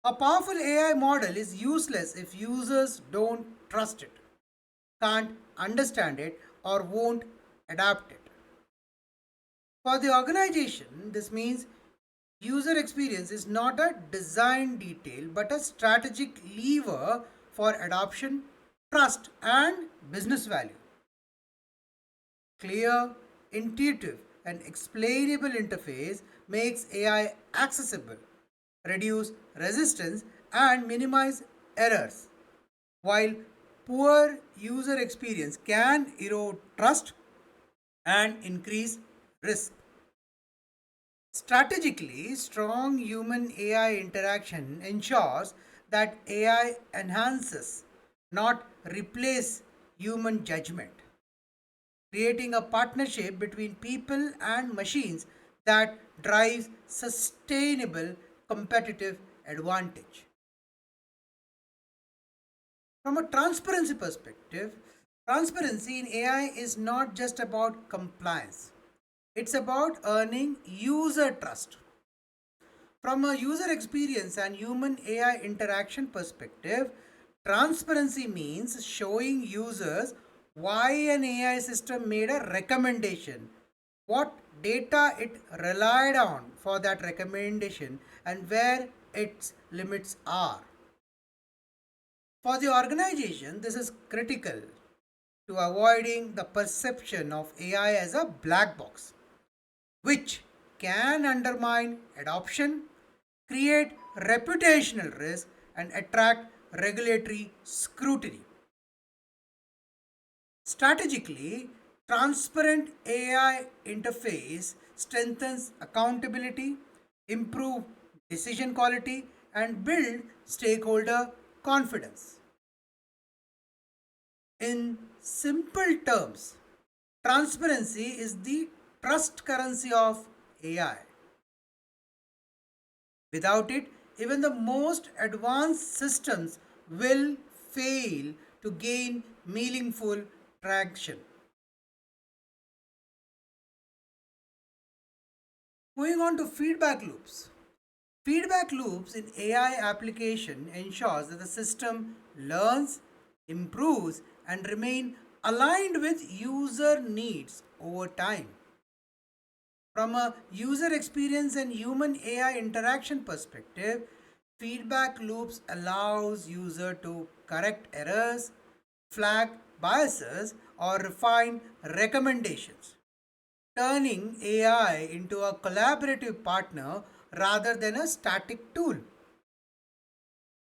A powerful AI model is useless if users don't trust it, can't understand it, or won't adapt it. For the organization, this means user experience is not a design detail but a strategic lever for adoption, trust, and business value. Clear, intuitive, and explainable interface makes AI accessible, reduce resistance, and minimize errors, while poor user experience can erode trust and increase risk. Strategically, strong human AI interaction ensures that AI enhances, not replace human judgment, creating a partnership between people and machines that drives sustainable competitive advantage. From a transparency perspective, transparency in AI is not just about compliance. It's about earning user trust. From a user experience and human AI interaction perspective, transparency means showing users why an AI system made a recommendation, what data it relied on for that recommendation, and where its limits are. For the organization, this is critical to avoiding the perception of AI as a black box, which can undermine adoption, create reputational risk, and attract regulatory scrutiny. Strategically, transparent AI interface strengthens accountability, improve decision quality, and build stakeholder confidence. In simple terms, transparency is the trust currency of AI. Without it, even the most advanced systems will fail to gain meaningful traction. Moving on to feedback loops. Feedback loops in AI application ensures that the system learns, improves, and remain aligned with user needs over time. From a user experience and human AI interaction perspective, feedback loops allows user to correct errors, flag biases, or refine recommendations, turning AI into a collaborative partner rather than a static tool.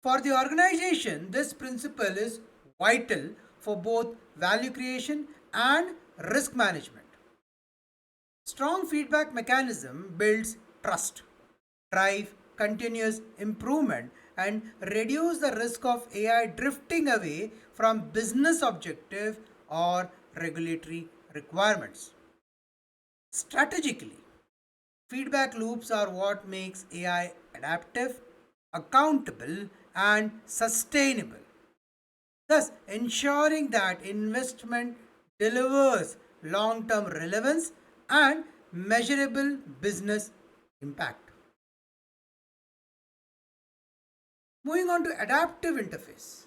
For the organization, this principle is vital for both value creation and risk management. Strong feedback mechanism builds trust, drive continuous improvement, and reduce the risk of AI drifting away from business objective or regulatory requirements. Strategically, feedback loops are what makes AI adaptive, accountable, and sustainable, thus ensuring that investment delivers long term relevance and measurable business impact. Moving on to adaptive interface.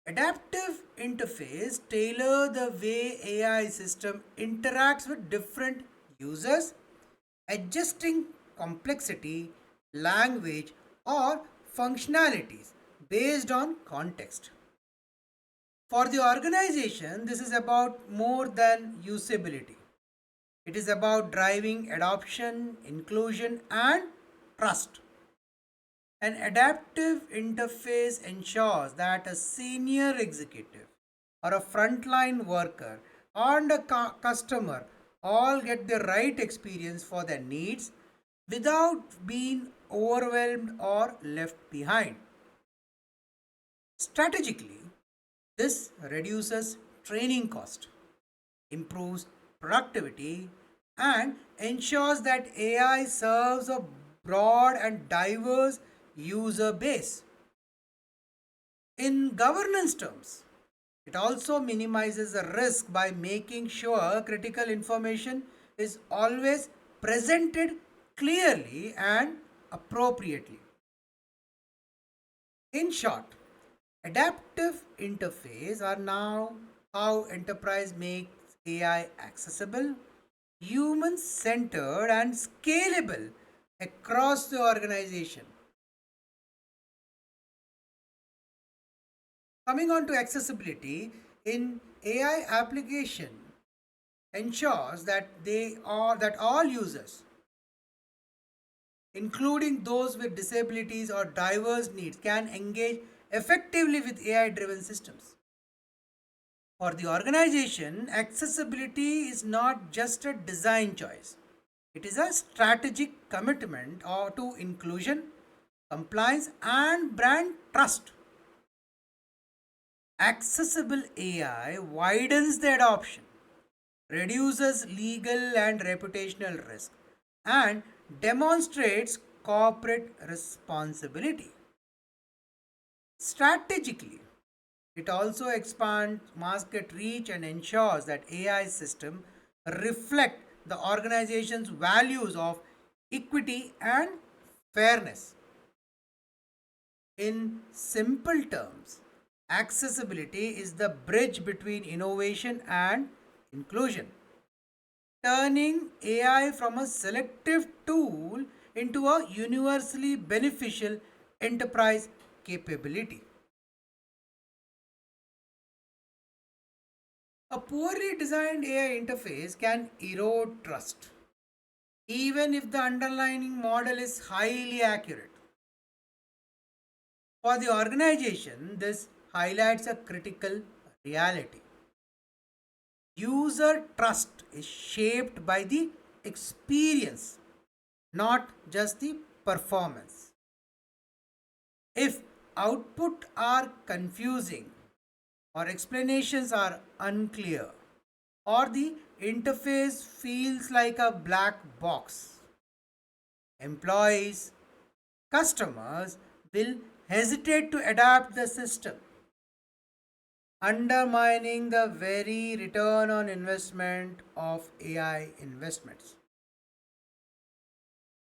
Adaptive interface tailor the way AI system interacts with different users, adjusting complexity, language, or functionalities based on context. For the organization, this is about more than usability. It is about driving adoption, inclusion, and trust. An adaptive interface ensures that a senior executive or a frontline worker and a customer all get the right experience for their needs without being overwhelmed or left behind. Strategically, This reduces training cost, improves productivity, and ensures that AI serves a broad and diverse user base. In governance terms, it also minimizes the risk by making sure critical information is always presented clearly and appropriately. In short, adaptive interface are now how enterprise makes AI accessible, human centered, and scalable across the organization. Coming on to accessibility in AI application ensures that all users, including those with disabilities or diverse needs, can engage effectively with AI driven systems. For the organization, accessibility is not just a design choice, it is a strategic commitment to inclusion, compliance, and brand trust. Accessible AI widens the adoption, reduces legal and reputational risk, and demonstrates corporate responsibility. Strategically, it also expands market reach and ensures that AI systems reflect the organization's values of equity and fairness. In simple terms, accessibility is the bridge between innovation and inclusion, turning AI from a selective tool into a universally beneficial enterprise capability. A poorly designed AI interface can erode trust, even if the underlying model is highly accurate. For the organization, this highlights a critical reality. User trust is shaped by the experience, not just the performance. If output are confusing or explanations are unclear or the interface feels like a black box, employees, customers will hesitate to adapt the system, undermining the very return on investment of AI investments.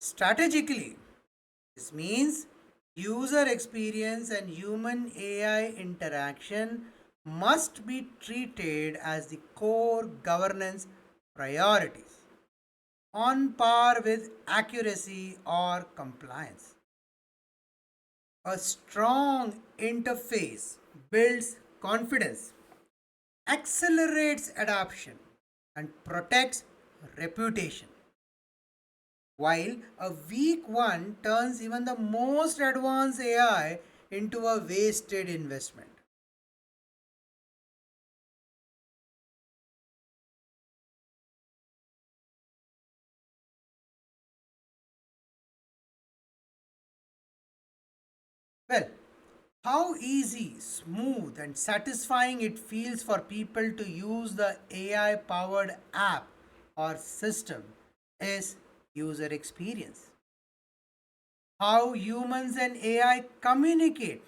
Strategically, this means user experience and human AI interaction must be treated as the core governance priorities, on par with accuracy or compliance. A strong interface builds confidence, accelerates adoption, and protects reputation, while a weak one turns even the most advanced AI into a wasted investment. Well, how easy, smooth, and satisfying it feels for people to use the AI powered app or system is user experience. How humans and AI communicate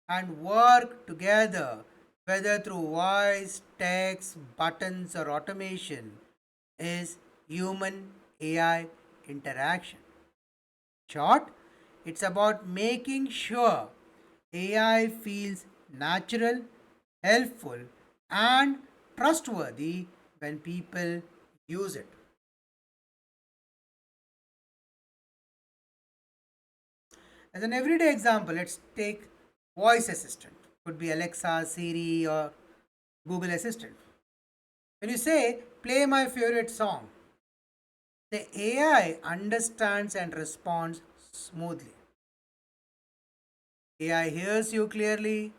and work together, whether through voice, text, buttons, or automation, is human AI interaction. Short, it's about making sure AI feels natural, helpful, and trustworthy when people use it. As an everyday example, let's take voice assistant. Could be Alexa, Siri, or Google Assistant. When you say, play my favorite song, the AI understands and responds smoothly. AI hears you clearly,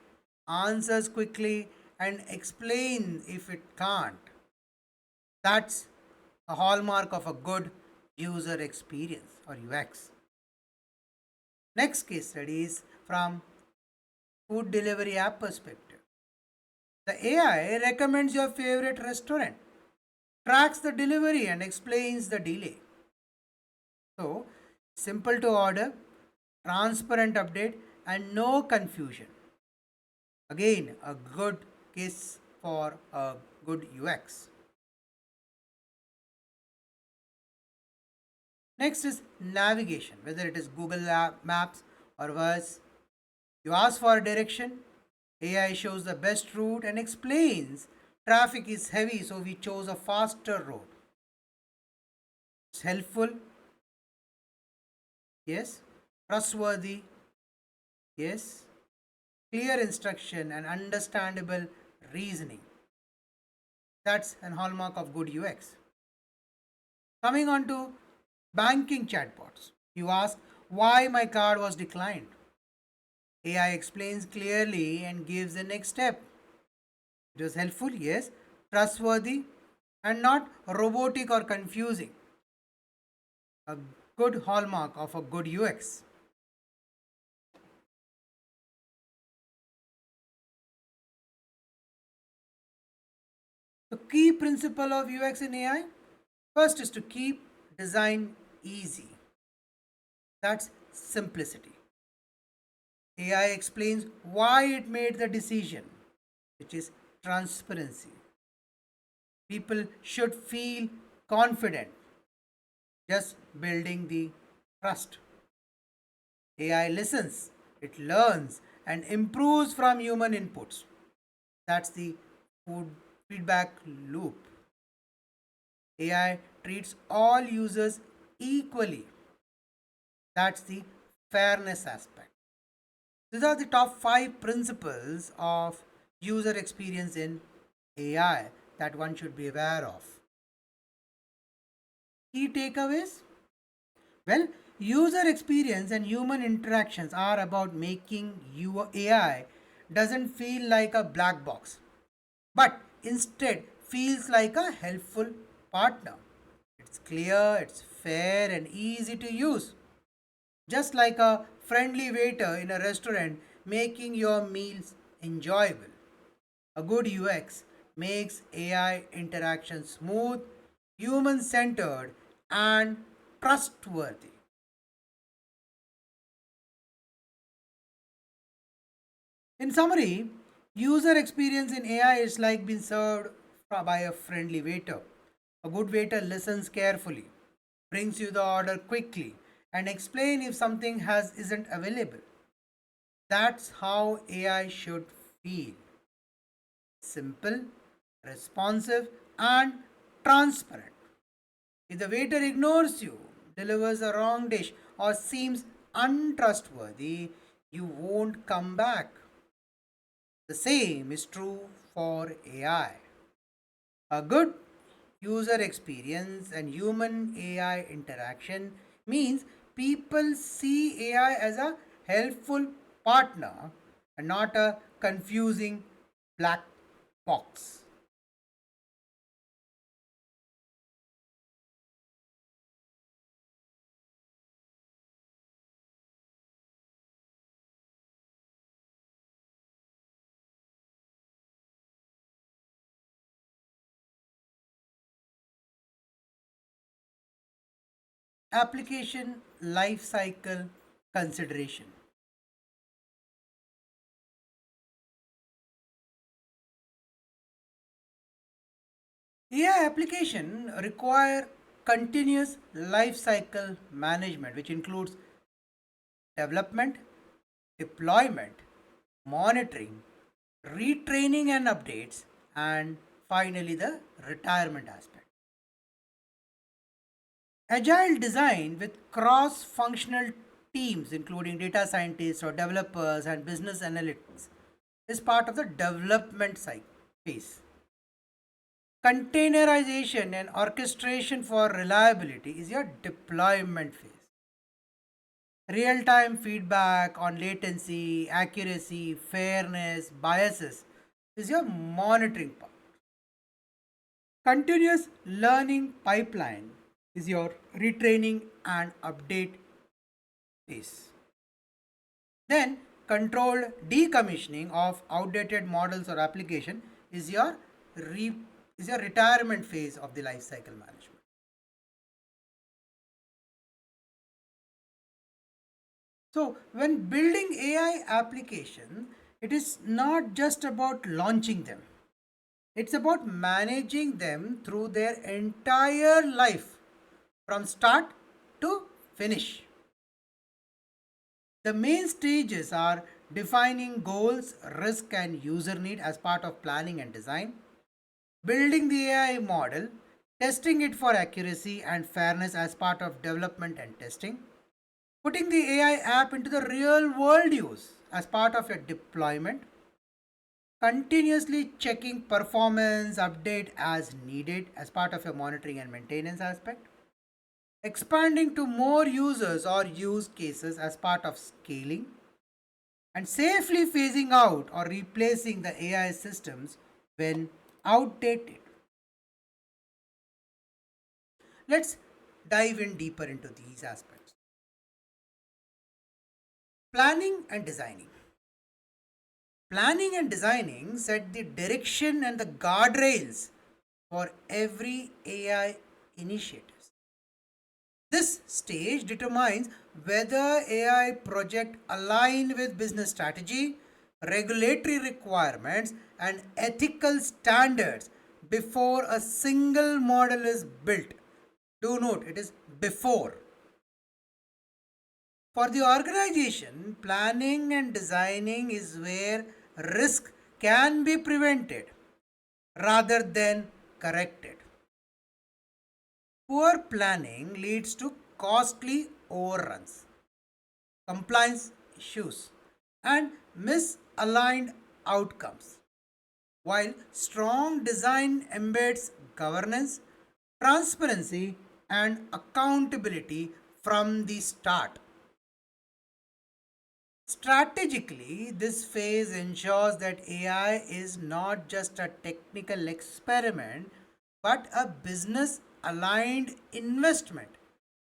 answers quickly, and explains if it can't. That's a hallmark of a good user experience or UX. Next case study is from food delivery app perspective. The AI recommends your favorite restaurant, tracks the delivery, and explains the delay. So, simple to order, transparent update, and no confusion. Again, a good case for a good UX. Next is navigation, whether it is Google Maps or worse. You ask for a direction, AI shows the best route and explains traffic is heavy, so we chose a faster road. It's helpful, yes. Trustworthy, yes. Clear instruction and understandable reasoning. That's an hallmark of good UX. Coming on to banking chatbots. You ask why my card was declined. AI explains clearly and gives the next step. It was helpful, yes. Trustworthy and not robotic or confusing. A good hallmark of a good UX. The key principle of UX in AI, first is to keep design easy. That's simplicity. AI explains why it made the decision, which is transparency. People should feel confident just building the trust. AI listens, it learns, and improves from human inputs. That's the food feedback loop. AI treats all users equally. That's the fairness aspect. These are the top 5 principles of user experience in AI that one should be aware of. Key takeaways? Well, user experience and human interactions are about making your AI doesn't feel like a black box, but instead feels like a helpful partner. It's clear, it's fair, and easy to use. Just like a friendly waiter in a restaurant making your meals enjoyable. A good UX makes AI interaction smooth, human centered, and trustworthy. In summary, user experience in AI is like being served by a friendly waiter. A good waiter listens carefully, brings you the order quickly, and explain if something has isn't available. That's how AI should feel. Simple, responsive, and transparent. If the waiter ignores you, delivers a wrong dish, or seems untrustworthy, you won't come back. The same is true for AI. A good user experience and human AI interaction means people see AI as a helpful partner and not a confusing black box. Application lifecycle consideration. AI application require continuous lifecycle management, which includes development, deployment, monitoring, retraining and updates, and finally the retirement aspect. Agile design with cross functional teams, including data scientists or developers and business analytics, is part of the development phase. Containerization and orchestration for reliability is your deployment phase. Real time feedback on latency, accuracy, fairness, biases is your monitoring part. Continuous learning pipeline is your retraining and update phase. Then, controlled decommissioning of outdated models or application is your re, is your retirement phase of the life cycle management. So when building AI application, it is not just about launching them. It's about managing them through their entire life from start to finish. The main stages are defining goals, risk, and user need as part of planning and design, building the AI model, testing it for accuracy and fairness as part of development and testing, putting the AI app into the real world use as part of your deployment, continuously checking performance update as needed as part of your monitoring and maintenance aspect, expanding to more users or use cases as part of scaling, and safely phasing out or replacing the AI systems when outdated. Let's dive in deeper into these aspects. Planning and designing. Planning and designing set the direction and the guardrails for every AI initiatives. This stage determines whether AI project align with business strategy, regulatory requirements and ethical standards before a single model is built. Do note it is before. For the organization, planning and designing is where risk can be prevented rather than corrected. Poor planning leads to costly overruns, compliance issues, and misaligned outcomes, while strong design embeds governance, transparency, and accountability from the start. Strategically, this phase ensures that AI is not just a technical experiment but a business aligned investment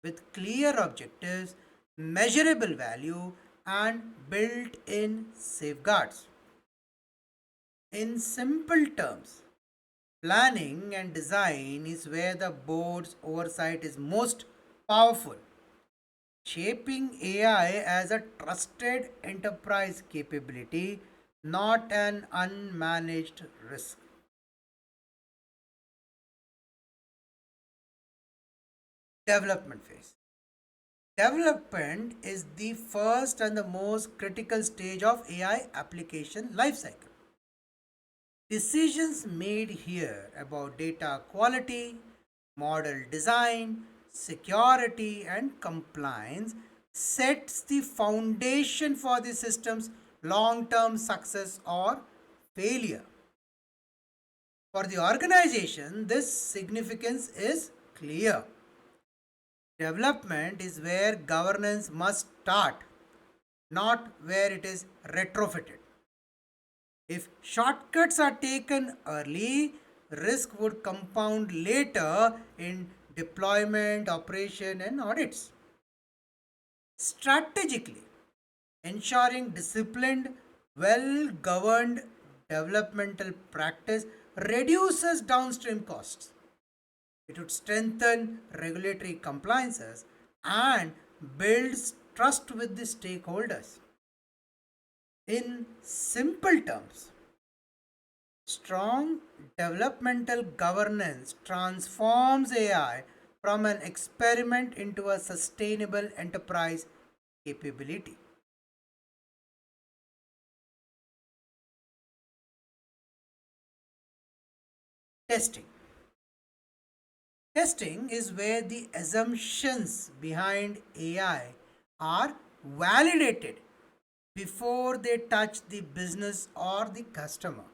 with clear objectives, measurable value, and built in safeguards. In simple terms, planning and design is where the board's oversight is most powerful, shaping AI as a trusted enterprise capability, not an unmanaged risk. Development phase. Development is the first and the most critical stage of AI application lifecycle. Decisions made here about data quality, model design, security, and compliance sets the foundation for the system's long-term success or failure. For the organization, this significance is clear. Development is where governance must start, not where it is retrofitted. If shortcuts are taken early, risk would compound later in deployment, operation, and audits. Strategically, ensuring disciplined, well governed developmental practice reduces downstream costs. It would strengthen regulatory compliances and builds trust with the stakeholders. In simple terms, strong developmental governance transforms AI from an experiment into a sustainable enterprise capability. Testing. Testing is where the assumptions behind AI are validated before they touch the business or the customer.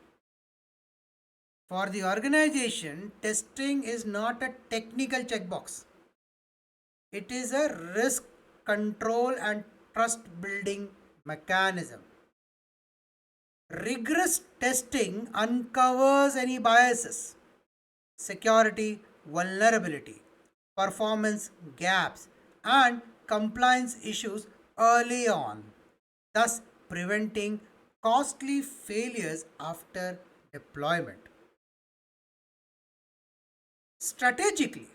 For the organization, testing is not a technical checkbox, it is a risk control and trust building mechanism. Rigorous testing uncovers any biases, security vulnerability, performance gaps, and compliance issues early on, thus preventing costly failures after deployment. Strategically,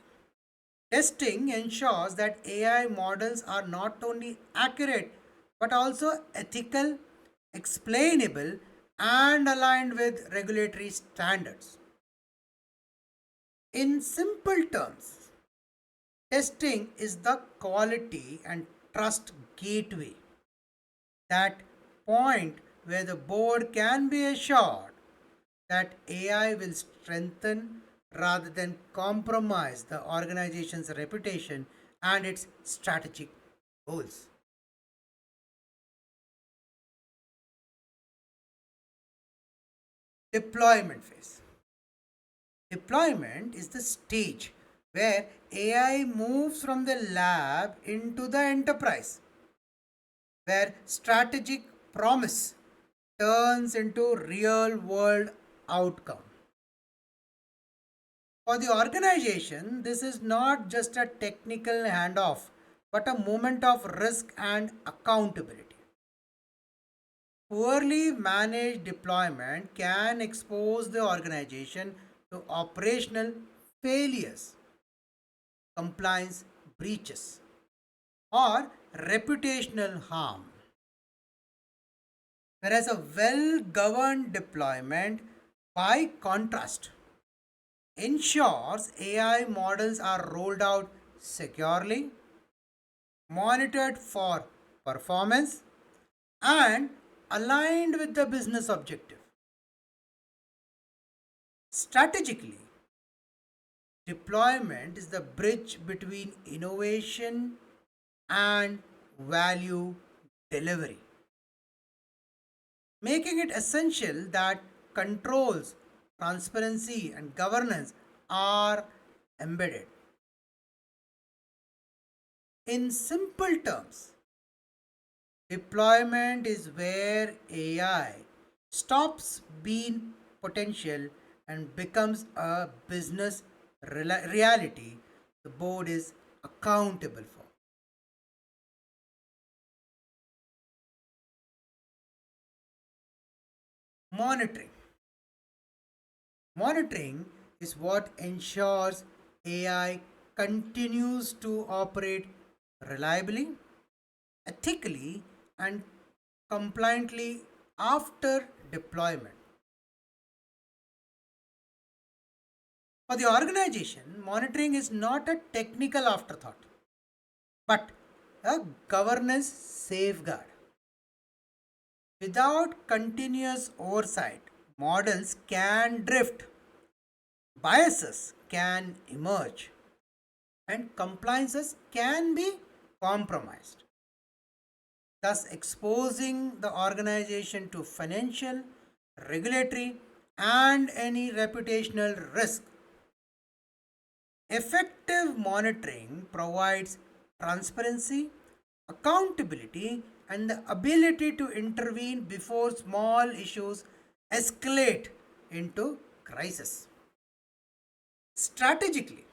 testing ensures that AI models are not only accurate but also ethical, explainable, and aligned with regulatory standards. In simple terms, testing is the quality and trust gateway, that point where the board can be assured that AI will strengthen rather than compromise the organization's reputation and its strategic goals. Deployment phase. Deployment is the stage where AI moves from the lab into the enterprise, where strategic promise turns into real world outcome. For the organization, this is not just a technical handoff, but a moment of risk and accountability. Poorly managed deployment can expose the organization to operational failures, compliance breaches, or reputational harm. Whereas a well governed deployment, by contrast, ensures AI models are rolled out securely, monitored for performance, and aligned with the business objective. Strategically, deployment is the bridge between innovation and value delivery, making it essential that controls, transparency, and governance are embedded. In simple terms, deployment is where AI stops being potential and becomes a business reality the board is accountable for. Monitoring. Monitoring is what ensures AI continues to operate reliably, ethically, and compliantly after deployment. For the organization, monitoring is not a technical afterthought, but a governance safeguard. Without continuous oversight, models can drift, biases can emerge, and compliances can be compromised, thus exposing the organization to financial, regulatory, and any reputational risk. Effective monitoring provides transparency, accountability, and the ability to intervene before small issues escalate into crisis. Strategically,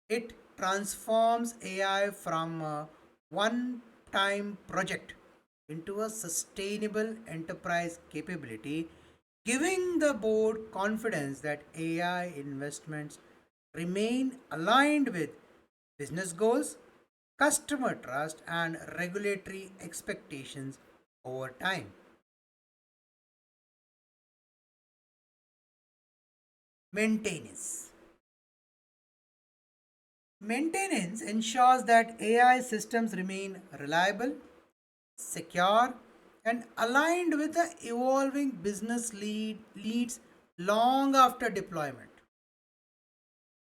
it transforms AI from a one time project into a sustainable enterprise capability, giving the board confidence that AI investments remain aligned with business goals, customer trust, and regulatory expectations over time. Maintenance. Maintenance ensures that AI systems remain reliable, secure, and aligned with the evolving business leads long after deployment.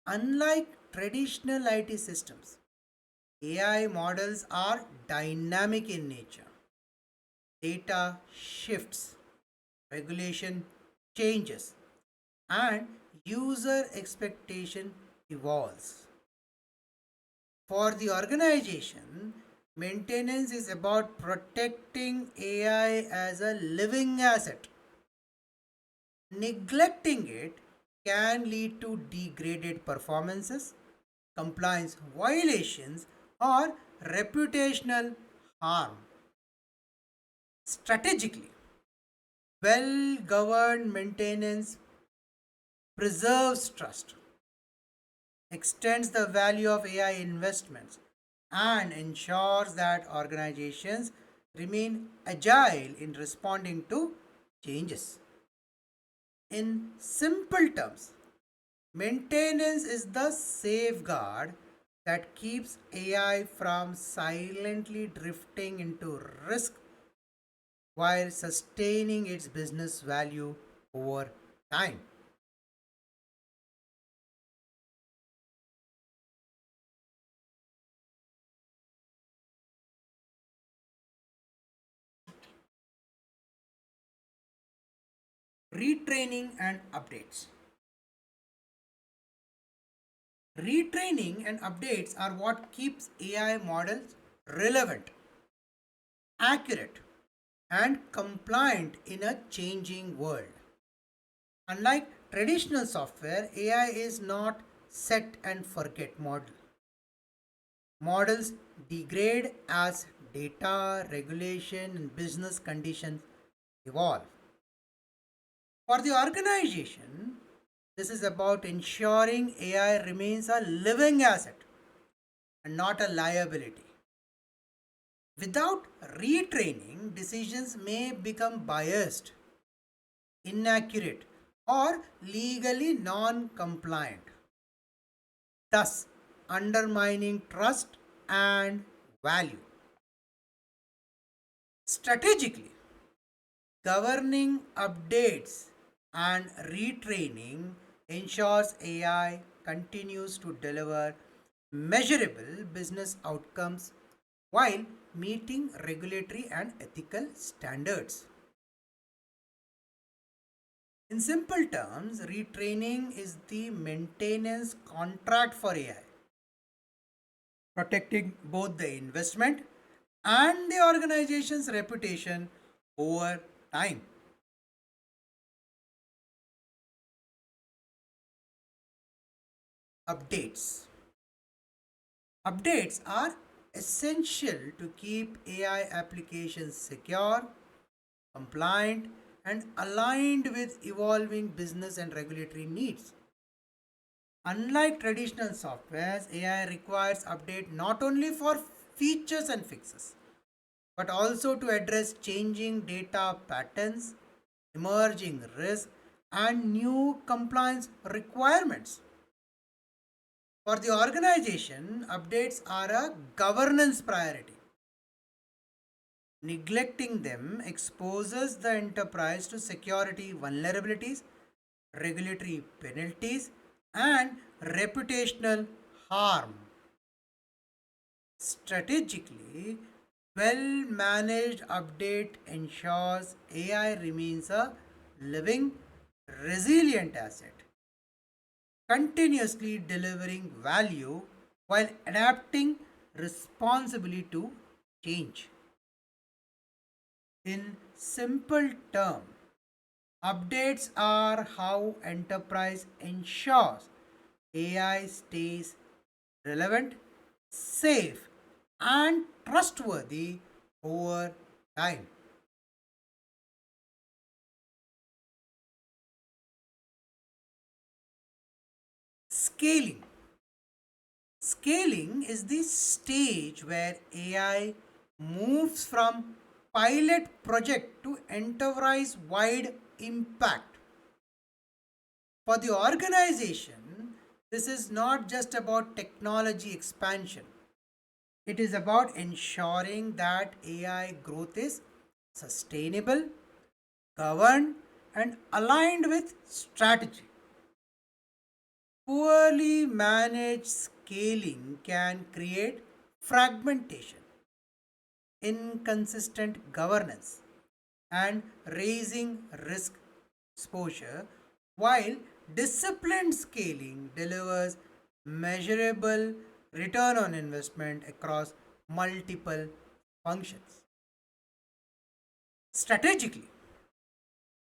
Unlike traditional IT systems, AI models are dynamic in nature. Data shifts, regulation changes, and user expectation evolves. For the organization, maintenance is about protecting AI as a living asset. Neglecting it can lead to degraded performances, compliance violations, or reputational harm. Strategically, Well governed maintenance preserves trust, extends the value of AI investments, and ensures that organizations remain agile in responding to changes. In simple terms, maintenance is the safeguard that keeps AI from silently drifting into risk while sustaining its business value over time. Retraining and updates. Retraining and updates are what keeps AI models relevant, accurate, and compliant in a changing world. Unlike traditional software, AI is not set and forget model. Models degrade as data, regulation, and business conditions evolve. For the organization, this is about ensuring AI remains a living asset and not a liability. Without retraining, decisions may become biased, inaccurate, or legally non compliant, thus undermining trust and value. Strategically, governing updates and retraining ensures AI continues to deliver measurable business outcomes while meeting regulatory and ethical standards. In simple terms, retraining is the maintenance contract for AI, protecting both the investment and the organization's reputation over time. Updates. Updates are essential to keep AI applications secure, compliant, and aligned with evolving business and regulatory needs. Unlike traditional softwares, AI requires update not only for features and fixes, but also to address changing data patterns, emerging risks, and new compliance requirements. For the organization, updates are a governance priority. Neglecting them exposes the enterprise to security vulnerabilities, regulatory penalties, and reputational harm. Strategically, well managed update ensures AI remains a living, resilient asset, continuously delivering value while adapting responsibly to change. In simple terms, updates are how enterprise ensures AI stays relevant, safe, and trustworthy over time. Scaling. Scaling is the stage where AI moves from pilot project to enterprise wide impact. For the organization, this is not just about technology expansion, it is about ensuring that AI growth is sustainable, governed, and aligned with strategy. Poorly managed scaling can create fragmentation, inconsistent governance, and raising risk exposure, while disciplined scaling delivers measurable return on investment across multiple functions. Strategically,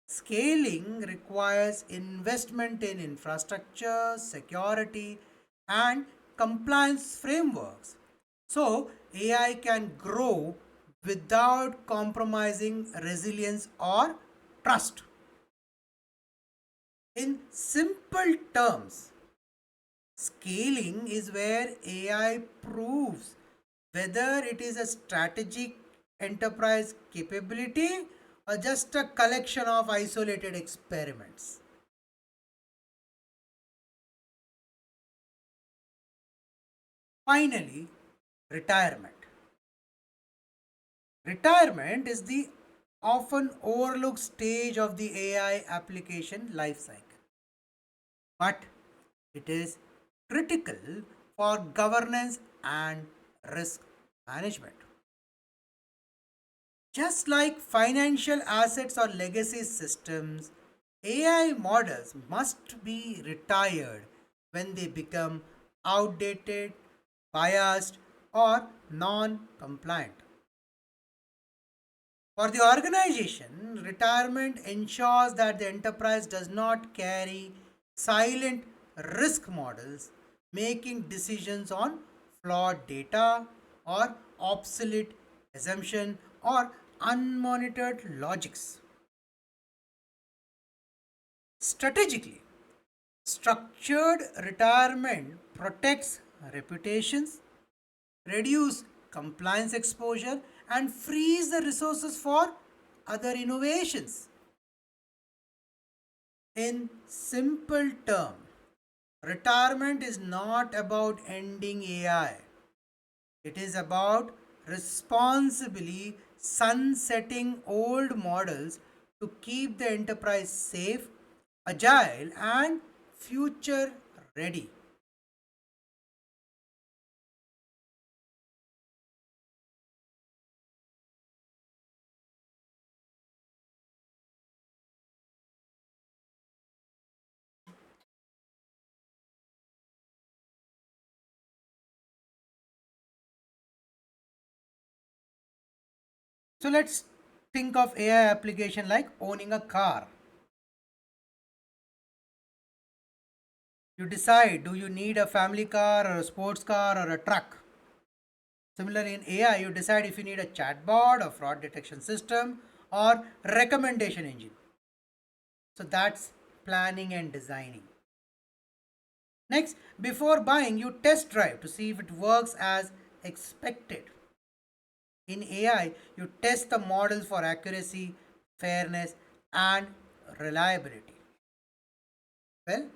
scaling requires investment in infrastructure, security, and compliance frameworks. So, AI can grow without compromising resilience or trust. In simple terms, scaling is where AI proves whether it is a strategic enterprise capability or just a collection of isolated experiments. Finally, retirement. Retirement is the often overlooked stage of the AI application lifecycle, but it is critical for governance and risk management. Just like financial assets or legacy systems, AI models must be retired when they become outdated, biased, or non compliant. For the organization, retirement ensures that the enterprise does not carry silent risk models, making decisions on flawed data or obsolete assumption or unmonitored logics. Strategically, structured retirement protects reputations, reduce compliance exposure, and frees the resources for other innovations. In simple term, retirement is not about ending AI. It is about responsibly sunsetting old models to keep the enterprise safe, agile, and future ready. So let's think of AI application like owning a car. You decide, do you need a family car or a sports car or a truck? Similarly, in AI, you decide if you need a chatbot, a fraud detection system, or recommendation engine. So that's planning and designing. Next, before buying, you test drive to see if it works as expected. In AI, you test the models for accuracy, fairness, and reliability. Well,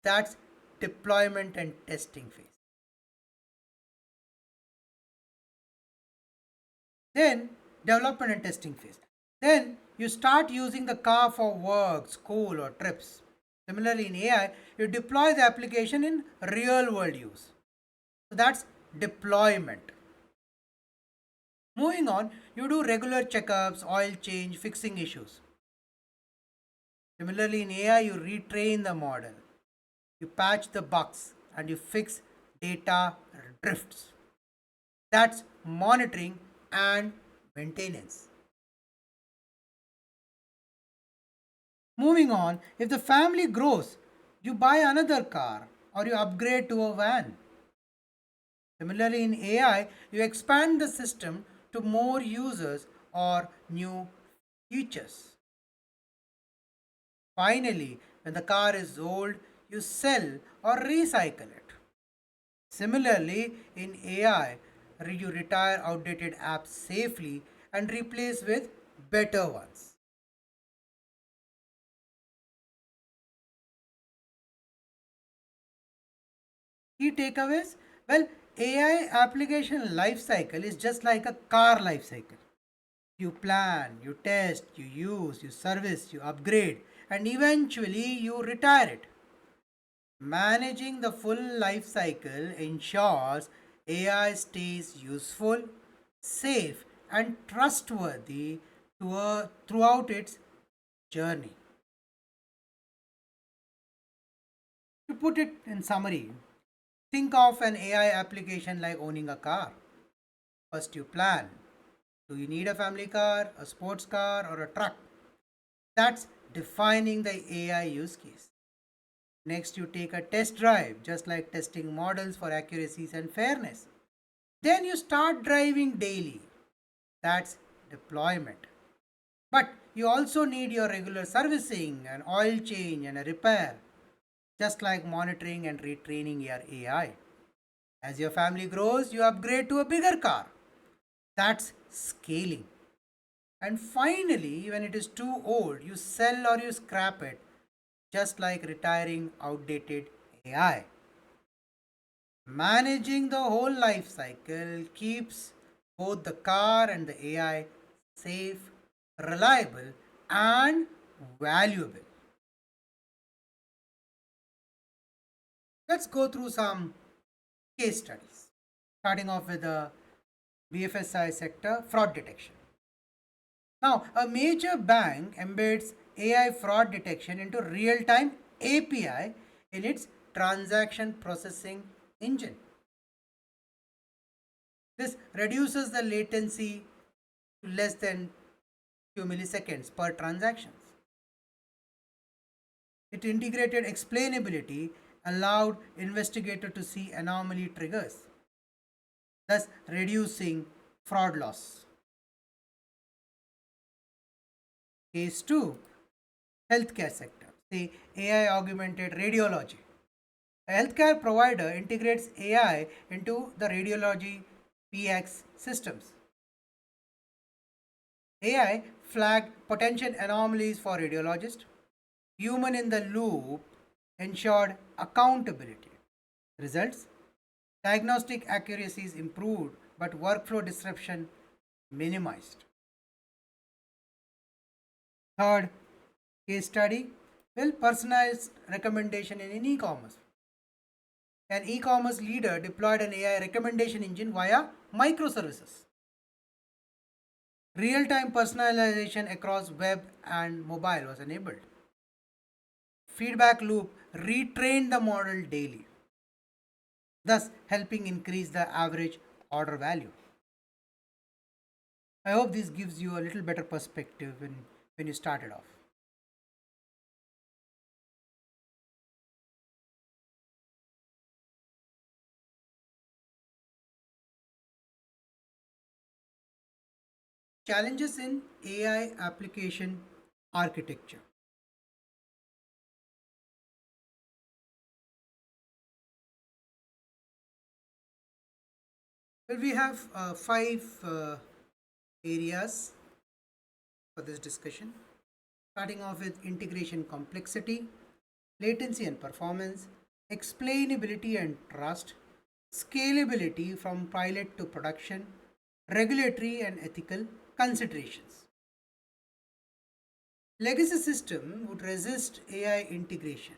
that's deployment and testing phase. Then, development and testing phase. Then, you start using the car for work, school, or trips. Similarly, in AI, you deploy the application in real world use. So, that's deployment. Moving on, you do regular checkups, oil change, fixing issues. Similarly, in AI, you retrain the model, you patch the bugs, and you fix data drifts. That's monitoring and maintenance. Moving on, if the family grows, you buy another car or you upgrade to a van. Similarly, in AI, you expand the system to more users or new features. Finally, when the car is old, you sell or recycle it. Similarly, in AI, you retire outdated apps safely and replace with better ones. Key takeaways? Well, AI application lifecycle is just like a car lifecycle. You plan, you test, you use, you service, you upgrade, and eventually you retire it. Managing the full life cycle ensures AI stays useful, safe, and trustworthy throughout its journey. To put it in summary, think of an AI application like owning a car. First, you plan. Do you need a family car, a sports car, or a truck? That's defining the AI use case. Next, you take a test drive, just like testing models for accuracies and fairness. Then you start driving daily. That's deployment. But you also need your regular servicing, an oil change, and a repair, just like monitoring and retraining your AI. As your family grows, you upgrade to a bigger car. That's scaling. And finally, when it is too old, you sell or you scrap it, just like retiring outdated AI. Managing the whole life cycle keeps both the car and the AI safe, reliable, and valuable. Let's go through some case studies, starting off with the BFSI sector fraud detection. Now, a major bank embeds AI fraud detection into real time API in its transaction processing engine. This reduces the latency to less than few milliseconds per transactions. It integrated explainability, allowed investigator to see anomaly triggers, thus reducing fraud loss. Case 2, healthcare sector. The AI augmented radiology. A healthcare provider integrates AI into the radiology PX systems. AI flagged potential anomalies for radiologists. Human in the loop ensured accountability. Results: diagnostic accuracies improved, but workflow disruption minimized. Third case study, well, personalized recommendation in e-commerce. An e-commerce leader deployed an AI recommendation engine via microservices. Real-time personalization across web and mobile was enabled. Feedback loop retrained the model daily, thus helping increase the average order value. I hope this gives you a little better perspective when you started off. Challenges in AI application architecture. Well, we have five areas for this discussion, starting off with integration complexity, latency and performance, explainability and trust, scalability from pilot to production, regulatory and ethical considerations. Legacy system would resist AI integration.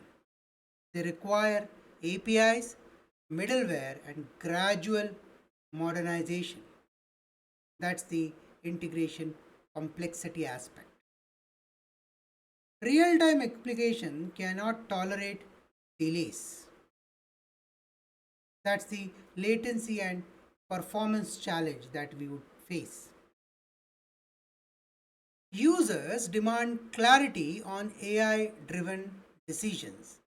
They require APIs, middleware, and gradual modernization. That's the integration complexity aspect. Real time application cannot tolerate delays. That's the latency and performance challenge that we would face. Users demand clarity on AI driven decisions,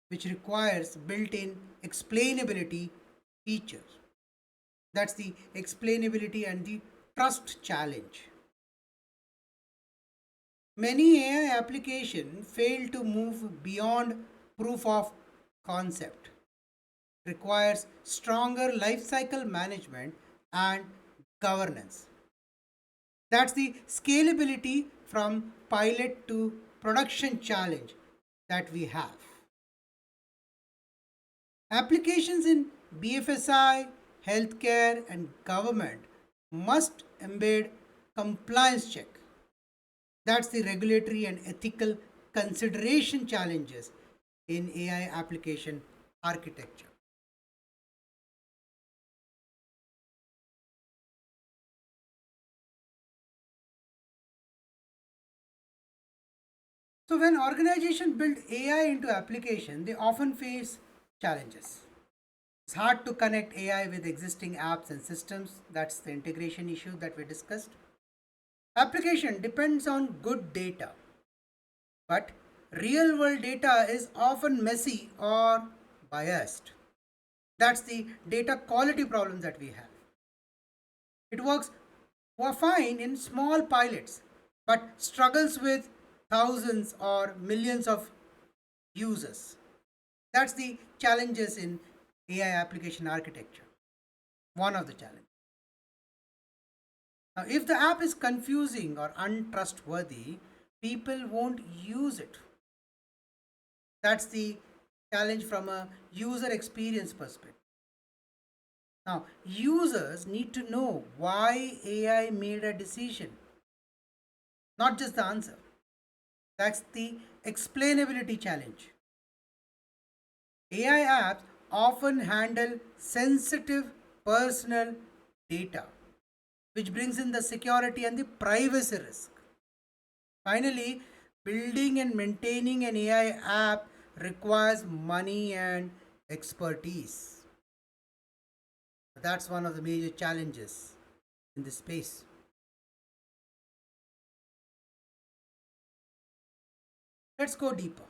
which requires built in explainability features. That's the explainability and the trust challenge. Many AI applications fail to move beyond proof of concept, requires stronger lifecycle management and governance. That's the scalability from pilot to production challenge that we have. Applications in BFSI, healthcare, and government must embed compliance check. That's the regulatory and ethical consideration challenges in AI application architecture. So when organizations build AI into application, they often face challenges. It's hard to connect AI with existing apps and systems. That's the integration issue that we discussed. Application depends on good data, but real world data is often messy or biased. That's the data quality problem that we have. It works fine in small pilots, but struggles with thousands or millions of users. That's the challenges in AI application architecture. One of the challenges. Now, if the app is confusing or untrustworthy, people won't use it. That's the challenge from a user experience perspective. Now, users need to know why AI made a decision, not just the answer. That's the explainability challenge. AI apps often handle sensitive personal data, which brings in the security and the privacy risk. Finally, building and maintaining an AI app requires money and expertise. That's one of the major challenges in this space. Let's go deeper.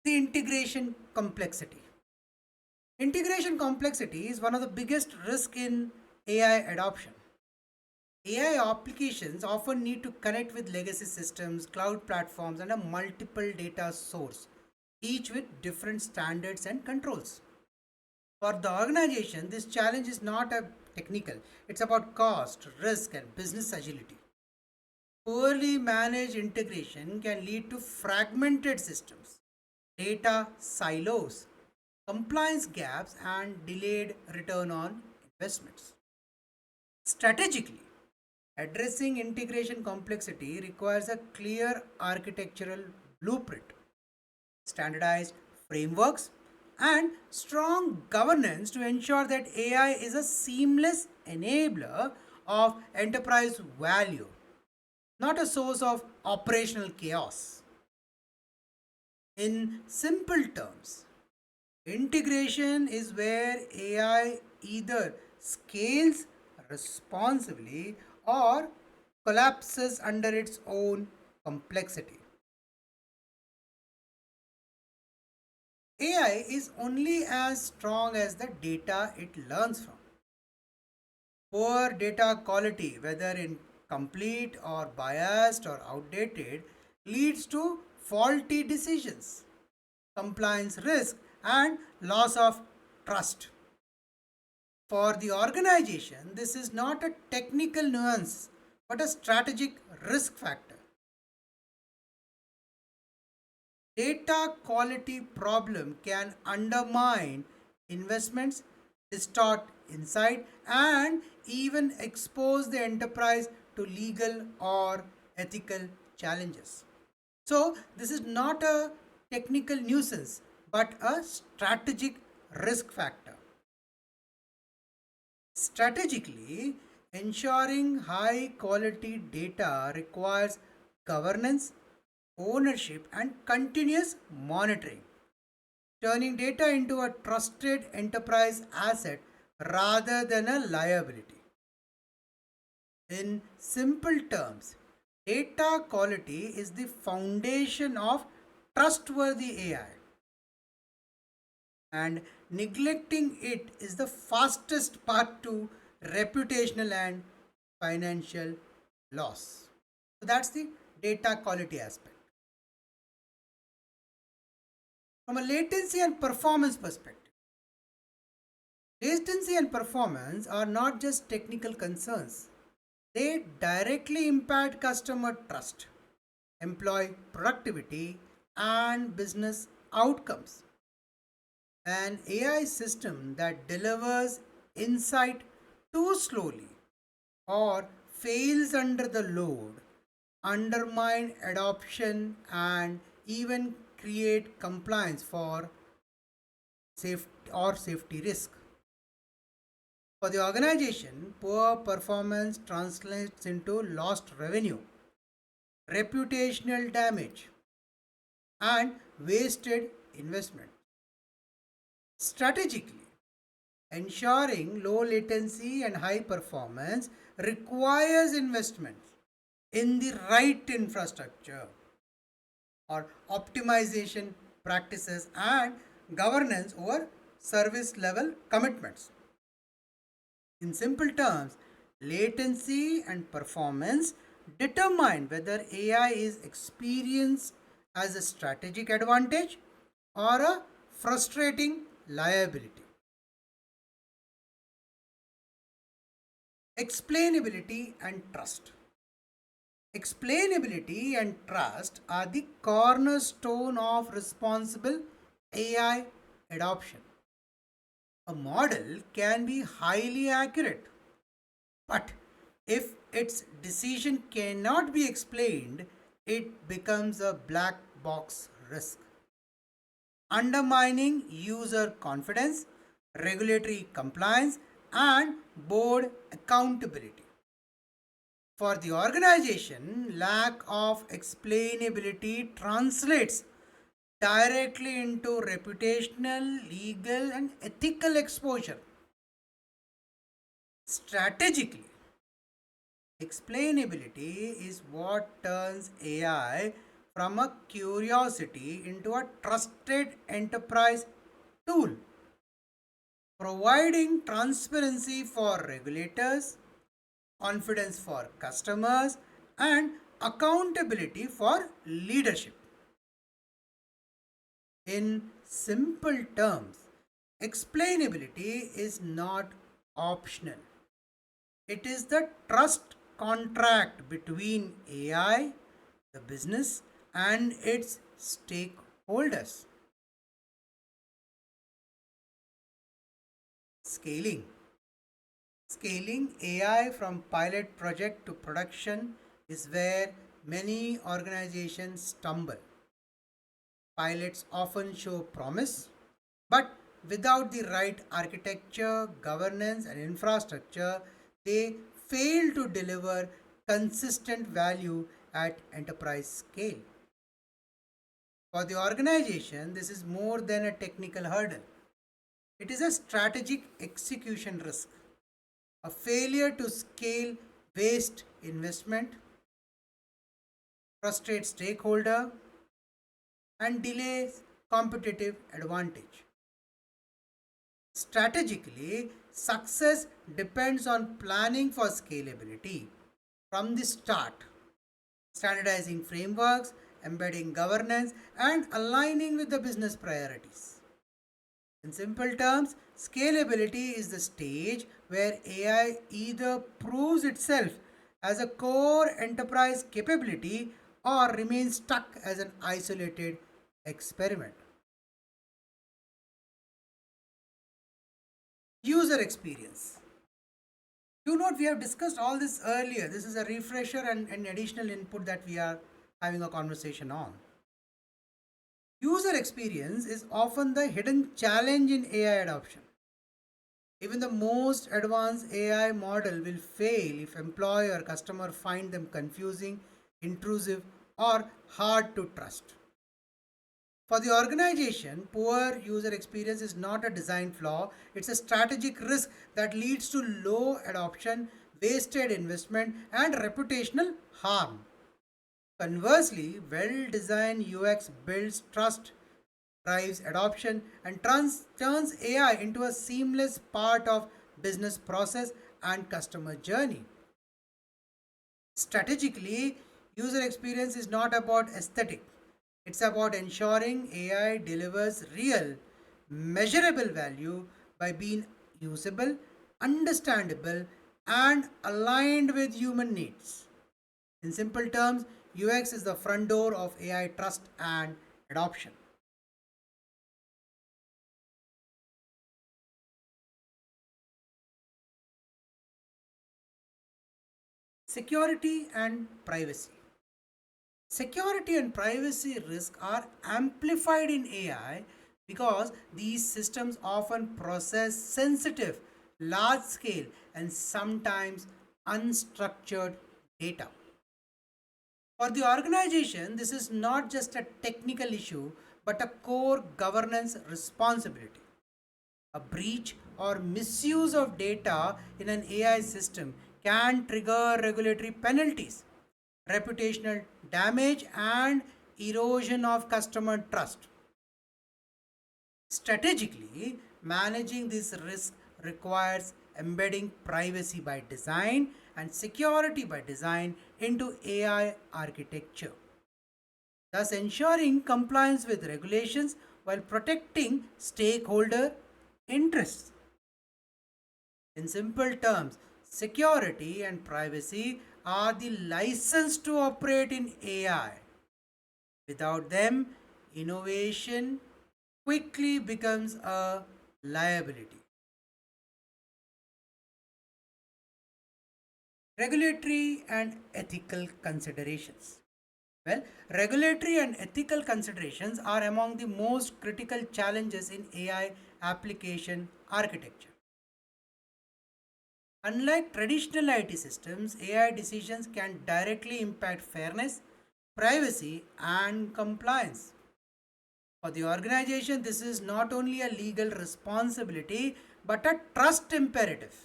The integration complexity. Integration complexity is one of the biggest risks in AI adoption. AI applications often need to connect with legacy systems, cloud platforms, and a multiple data source, each with different standards and controls. For the organization, this challenge is not a technical, it's about cost, risk, and business agility. Poorly managed integration can lead to fragmented systems, data silos, compliance gaps, and delayed return on investments. Strategically, addressing integration complexity requires a clear architectural blueprint, standardized frameworks, and strong governance to ensure that AI is a seamless enabler of enterprise value, not a source of operational chaos. In simple terms, integration is where AI either scales responsibly or collapses under its own complexity. AI is only as strong as the data it learns from. Poor data quality, whether incomplete or biased or outdated, leads to faulty decisions, compliance risk, and loss of trust. For the organization, this is not a technical nuance but a strategic risk factor. Data quality problem can undermine investments, distort insight, and even expose the enterprise to legal or ethical challenges. So, this is not a technical nuisance but a strategic risk factor. Strategically, ensuring high quality data requires governance, ownership, and continuous monitoring, turning data into a trusted enterprise asset rather than a liability. In simple terms, data quality is the foundation of trustworthy AI, and neglecting it is the fastest path to reputational and financial loss. So that's the data quality aspect. From a latency and performance perspective, latency and performance are not just technical concerns, they directly impact customer trust, employee productivity, and business outcomes. An AI system that delivers insight too slowly or fails under the load undermine adoption and even create compliance for safety risk. For the organization, poor performance translates into lost revenue, reputational damage, and wasted investment. Strategically, ensuring low latency and high performance requires investment in the right infrastructure or optimization practices and governance over service level commitments. In simple terms, latency and performance determine whether AI is experienced as a strategic advantage or a frustrating liability. Explainability and trust. Explainability and trust are the cornerstone of responsible AI adoption. A model can be highly accurate, but if its decision cannot be explained, it becomes a black box risk, undermining user confidence, regulatory compliance, and board accountability. For the organization, lack of explainability translates directly into reputational, legal, and ethical exposure. Strategically, explainability is what turns AI from a curiosity into a trusted enterprise tool, providing transparency for regulators, confidence for customers, and accountability for leadership. In simple terms, explainability is not optional. It is the trust contract between AI, the business, and its stakeholders. Scaling. Scaling AI from pilot project to production is where many organizations stumble. Pilots often show promise, but without the right architecture, governance, and infrastructure, they fail to deliver consistent value at enterprise scale. For the organization, this is more than a technical hurdle, it is a strategic execution risk. A failure to scale waste investment, frustrate stakeholder, and delays competitive advantage. Strategically, success depends on planning for scalability from the start, standardizing frameworks, embedding governance, and aligning with the business priorities. In simple terms, scalability is the stage where AI either proves itself as a core enterprise capability or remains stuck as an isolated experiment. User experience. You note we have discussed all this earlier. This is a refresher and an additional input that we are having a conversation on. User experience is often the hidden challenge in AI adoption. Even the most advanced AI model will fail if employee or customer find them confusing, intrusive, or hard to trust. For the organization, poor user experience is not a design flaw, it's a strategic risk that leads to low adoption, wasted investment, and reputational harm. Conversely, well designed UX builds trust, drives adoption, and turns AI into a seamless part of business process and customer journey. Strategically, user experience is not about aesthetic. It's about ensuring AI delivers real, measurable value by being usable, understandable, and aligned with human needs. In simple terms, UX is the front door of AI trust and adoption. Security and privacy. Security and privacy risks are amplified in AI because these systems often process sensitive, large scale, and sometimes unstructured data. For the organization, this is not just a technical issue but a core governance responsibility. A breach or misuse of data in an AI system can trigger regulatory penalties, reputational damage, and erosion of customer trust. Strategically, managing this risk requires embedding privacy by design and security by design into AI architecture, thus ensuring compliance with regulations while protecting stakeholder interests. In simple terms, security and privacy are the license to operate in AI. Without them, innovation quickly becomes a liability. Regulatory and ethical considerations. Well, regulatory and ethical considerations are among the most critical challenges in AI application architecture. Unlike traditional IT systems, AI decisions can directly impact fairness, privacy, and compliance. For the organization, this is not only a legal responsibility but a trust imperative.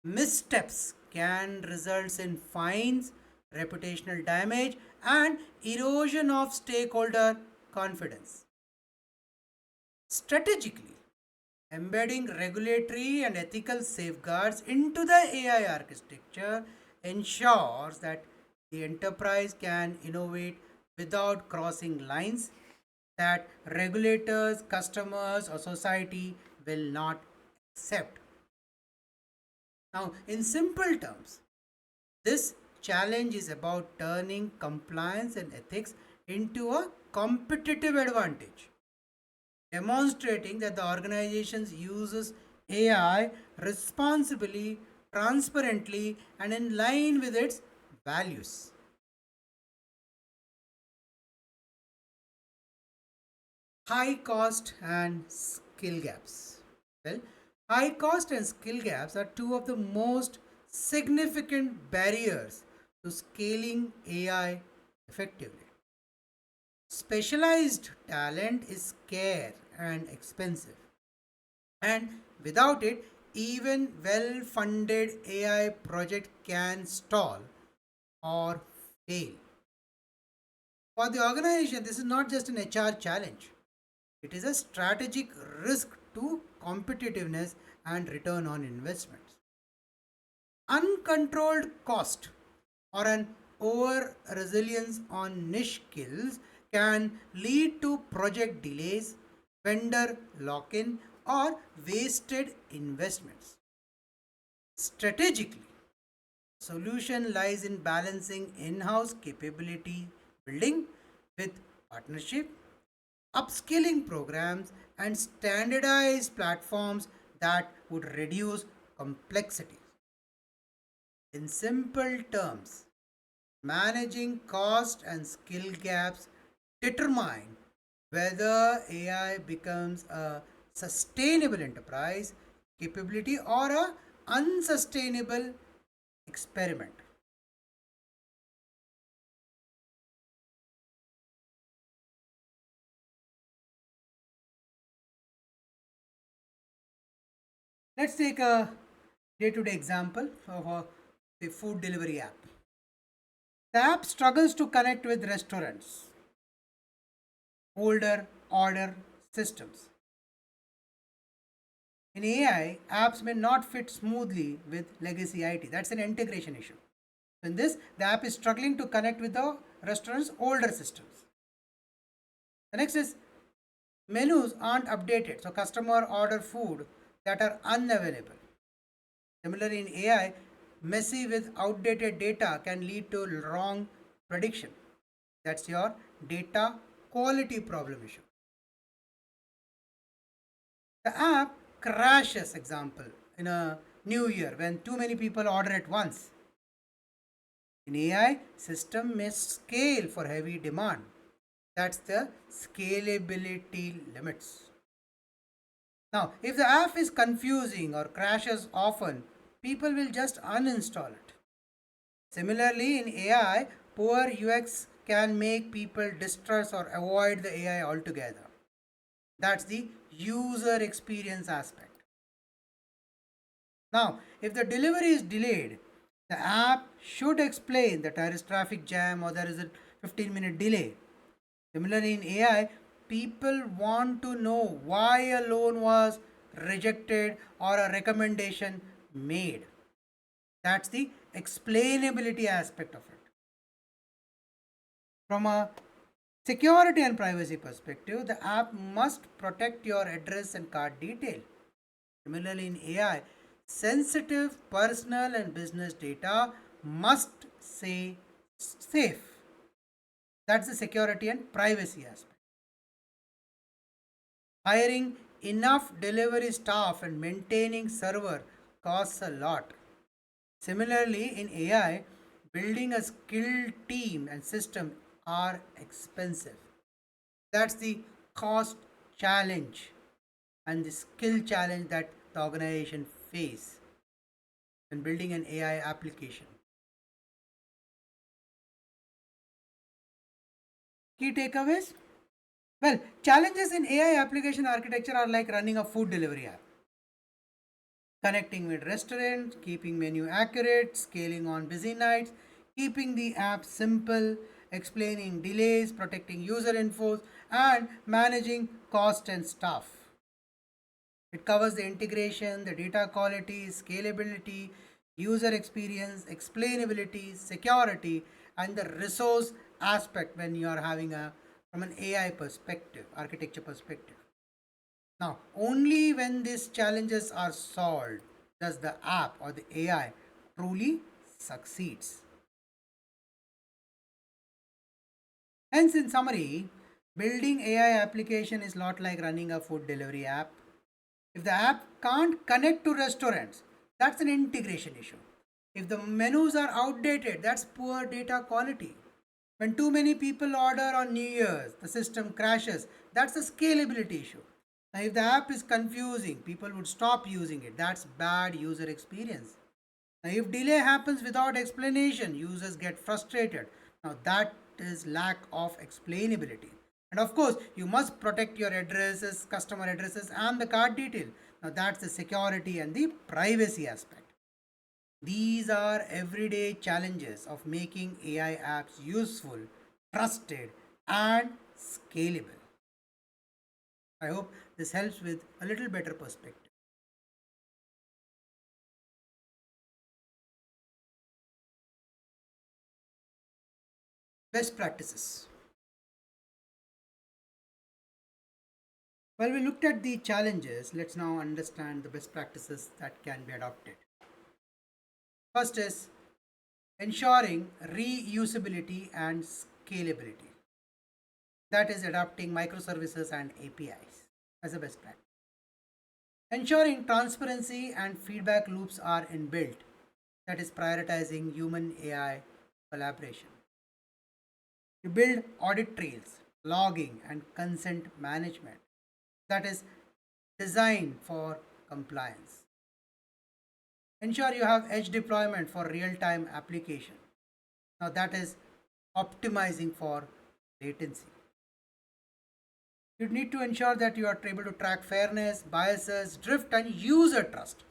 Missteps can result in fines, reputational damage, and erosion of stakeholder confidence. Strategically, embedding regulatory and ethical safeguards into the AI architecture ensures that the enterprise can innovate without crossing lines that regulators, customers, or society will not accept. Now, in simple terms, this challenge is about turning compliance and ethics into a competitive advantage, demonstrating that the organization uses AI responsibly, transparently, and in line with its values. High cost and skill gaps. Well, high cost and skill gaps are two of the most significant barriers to scaling AI effectively. Specialized talent is scarce and expensive, and without it, even well funded AI project can stall or fail. For the organization, this is not just an HR challenge, it is a strategic risk to competitiveness and return on investments. Uncontrolled cost or an over resilience on niche skills can lead to project delays, vendor lock in, or wasted investments. Strategically, solution lies in balancing in-house capability building with partnership, upskilling programs, and standardized platforms that would reduce complexity. In simple terms, managing cost and skill gaps determine whether AI becomes a sustainable enterprise capability or a unsustainable experiment. Let's take a day-to-day example of a food delivery app. The app struggles to connect with restaurants, older order systems. In AI, apps may not fit smoothly with legacy IT. That's an integration issue. In this, the app is struggling to connect with the restaurant's older systems. The next is menus aren't updated, so customer order food that are unavailable. Similarly, in AI, messy with outdated data can lead to wrong prediction. That's your data quality problem issue. The app crashes, example, in a new year when too many people order at once. In AI, system may scale for heavy demand. That's the scalability limits. Now, if the app is confusing or crashes often, people will just uninstall it. Similarly, in AI, poor UX can make people distrust or avoid the AI altogether. That's the user experience aspect. Now, if the delivery is delayed, the app should explain that there is traffic jam or there is a 15-minute delay. Similarly, in AI, people want to know why a loan was rejected or a recommendation made. That's the explainability aspect of it. From a security and privacy perspective, the app must protect your address and card detail. Similarly, in AI, sensitive personal and business data must stay safe. That's the security and privacy aspect. Hiring enough delivery staff and maintaining server costs a lot. Similarly, in AI, building a skilled team and system are expensive. That's the cost challenge and the skill challenge that the organization face when building an AI application. Key takeaways? Well, challenges in AI application architecture are like running a food delivery app, connecting with restaurants, keeping menu accurate, scaling on busy nights, keeping the app simple, explaining delays, protecting user info, and managing cost and staff. It covers the integration, the data quality, scalability, user experience, explainability, security, and the resource aspect when you are having a from an AI perspective, architecture perspective. Now, only when these challenges are solved does the app or the AI truly succeeds. Hence, in summary, building AI application is not like running a food delivery app. If the app can't connect to restaurants, that's an integration issue. If the menus are outdated, that's poor data quality. When too many people order on New Year's, the system crashes. That's a scalability issue. Now, if the app is confusing, people would stop using it. That's bad user experience. Now, if delay happens without explanation, users get frustrated. Now, that is lack of explainability. And of course, you must protect your addresses, customer addresses, and the card detail. Now, that's the security and the privacy aspect. These are everyday challenges of making AI apps useful, trusted, and scalable. I hope this helps with a little better perspective. Best practices. While we looked at the challenges, let's now understand the best practices that can be adopted. First is ensuring reusability and scalability. That is adopting microservices and APIs as a best practice. Ensuring transparency and feedback loops are inbuilt. That is prioritizing human AI collaboration. You build audit trails, logging, and consent management. That is designed for compliance. Ensure you have edge deployment for real time application. Now, that is optimizing for latency. You need to ensure that you are able to track fairness, biases, drift, and user trust.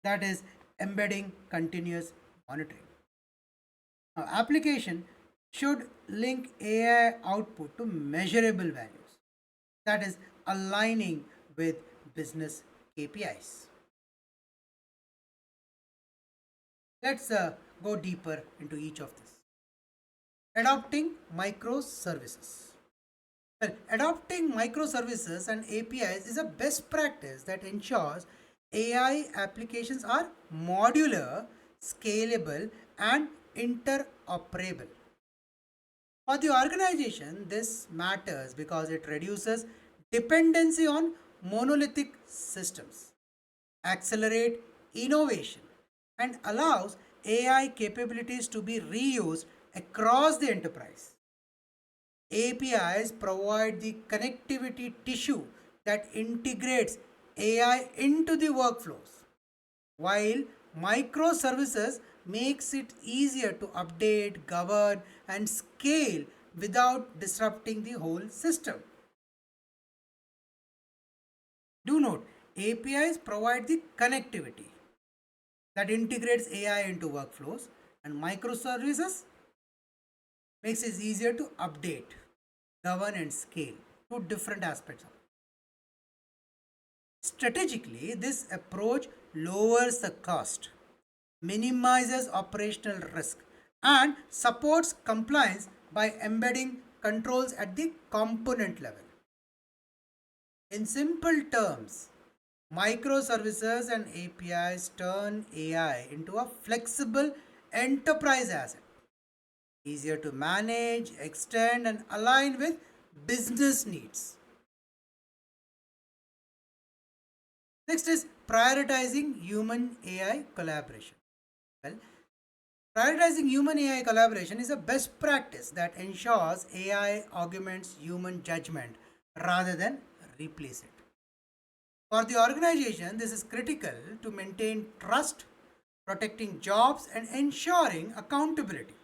That is embedding continuous monitoring. Now, application should link AI output to measurable values. That is aligning with business KPIs. Let's go deeper into each of this. Adopting microservices. Well, adopting microservices and APIs is a best practice that ensures AI applications are modular, scalable, and interoperable. For the organization, this matters because it reduces dependency on monolithic systems, accelerate innovation, and allows AI capabilities to be reused across the enterprise. APIs provide the connectivity tissue that integrates AI into the workflows, while microservices makes it easier to update, govern, and scale without disrupting the whole system. Do note, APIs provide the connectivity that integrates AI into workflows, and microservices makes it easier to update, govern, and scale. Two different aspects of it. Strategically, this approach lowers the cost, minimizes operational risk, and supports compliance by embedding controls at the component level. In simple terms, microservices and APIs turn AI into a flexible enterprise asset, easier to manage, extend, and align with business needs. Next is prioritizing human AI collaboration. Well, prioritizing human AI collaboration is a best practice that ensures AI augments human judgment rather than replace it. For the organization, this is critical to maintain trust, protecting jobs, and ensuring accountability.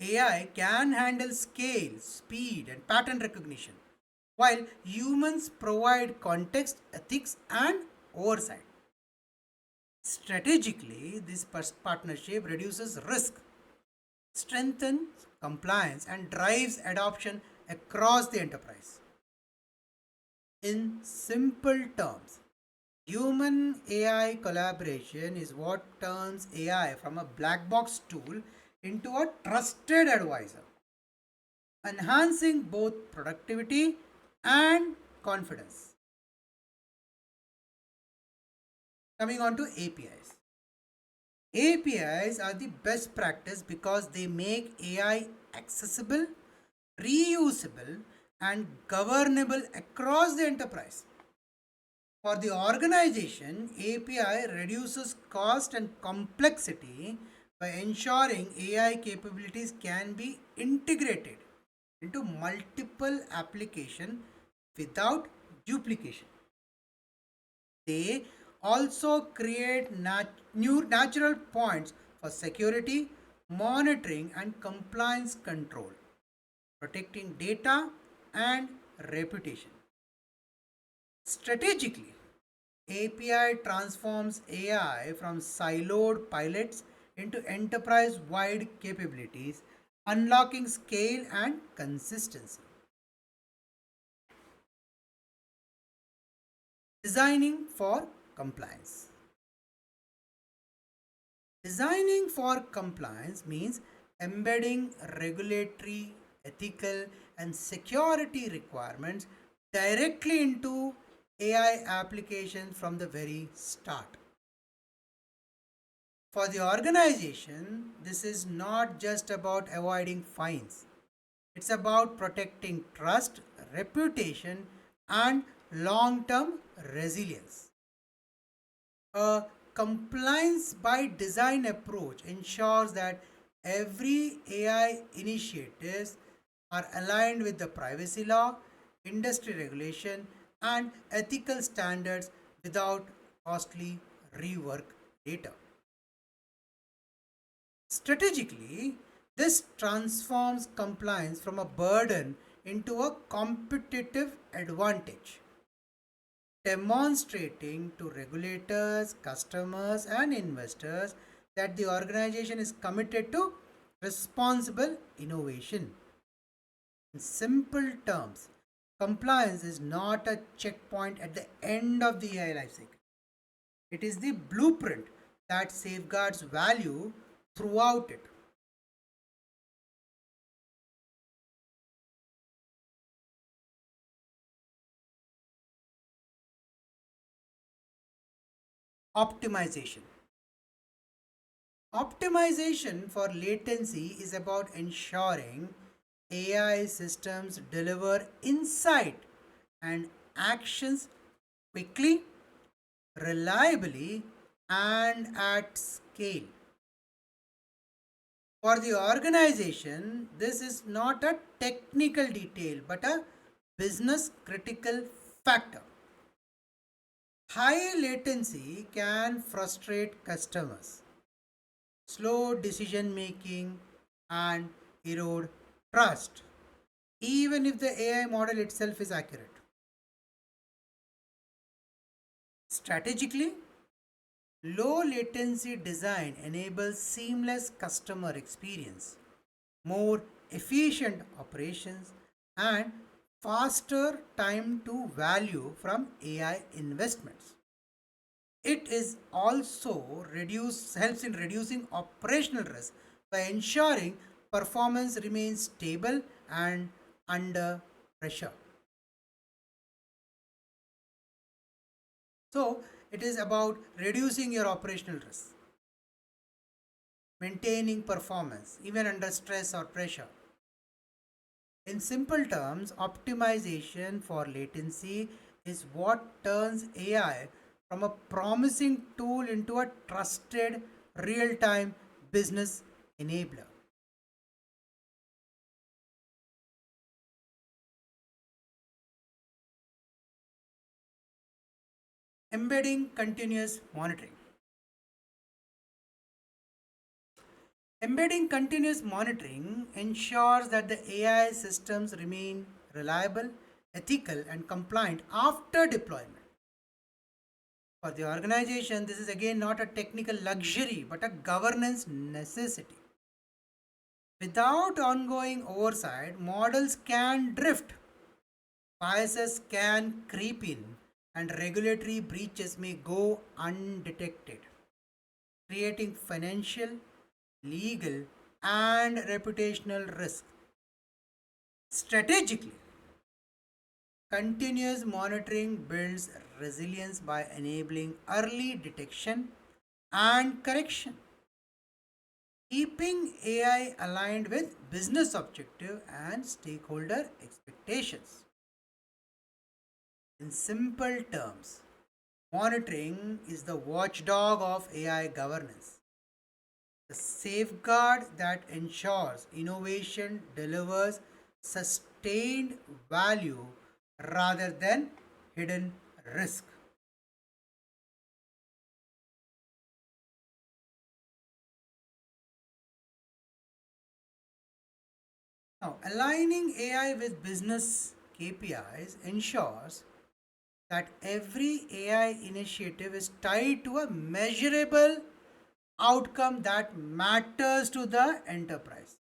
AI can handle scale, speed, and pattern recognition, while humans provide context, ethics, and oversight. Strategically, this partnership reduces risk, strengthens compliance, and drives adoption across the enterprise. In simple terms, human AI collaboration is what turns AI from a black box tool into a trusted advisor, enhancing both productivity and confidence. Coming on to APIs. APIs are the best practice because they make AI accessible, reusable, and governable across the enterprise. For the organization, API reduces cost and complexity by ensuring AI capabilities can be integrated into multiple applications without duplication. They also create new natural points for security, monitoring, and compliance control, protecting data and reputation. Strategically, API transforms AI from siloed pilots into enterprise wide capabilities, unlocking scale and consistency. Designing for compliance. Designing for compliance means embedding regulatory, ethical, and security requirements directly into AI applications from the very start. For the organization, this is not just about avoiding fines, it's about protecting trust, reputation, and long term resilience. A compliance by design approach ensures that every AI initiatives are aligned with the privacy law, industry regulation, and ethical standards without costly rework data. Strategically, this transforms compliance from a burden into a competitive advantage, demonstrating to regulators, customers, and investors that the organization is committed to responsible innovation. In simple terms, compliance is not a checkpoint at the end of the AI lifecycle. It is the blueprint that safeguards value throughout it. Optimization. Optimization for latency is about ensuring AI systems deliver insight and actions quickly, reliably, and at scale. For the organization, this is not a technical detail but a business critical factor. High latency can frustrate customers, slow decision making, and erode trust, even if the AI model itself is accurate. Strategically, low latency design enables seamless customer experience, more efficient operations, and faster time to value from AI investments. It is also helps in reducing operational risk by ensuring performance remains stable and under pressure. So it is about reducing your operational risk, maintaining performance even under stress or pressure. In simple terms, optimization for latency is what turns AI from a promising tool into a trusted real time business enabler. Embedding continuous monitoring. Embedding continuous monitoring ensures that the AI systems remain reliable, ethical, and compliant after deployment. For the organization, this is again not a technical luxury but a governance necessity. Without ongoing oversight, models can drift, biases can creep in, and regulatory breaches may go undetected, creating financial, legal, and reputational risk. Strategically, continuous monitoring builds resilience by enabling early detection and correction, keeping AI aligned with business objective and stakeholder expectations. In simple terms, monitoring is the watchdog of AI governance, the safeguard that ensures innovation delivers sustained value rather than hidden risk. Now, aligning AI with business KPIs ensures that every AI initiative is tied to a measurable outcome that matters to the enterprise.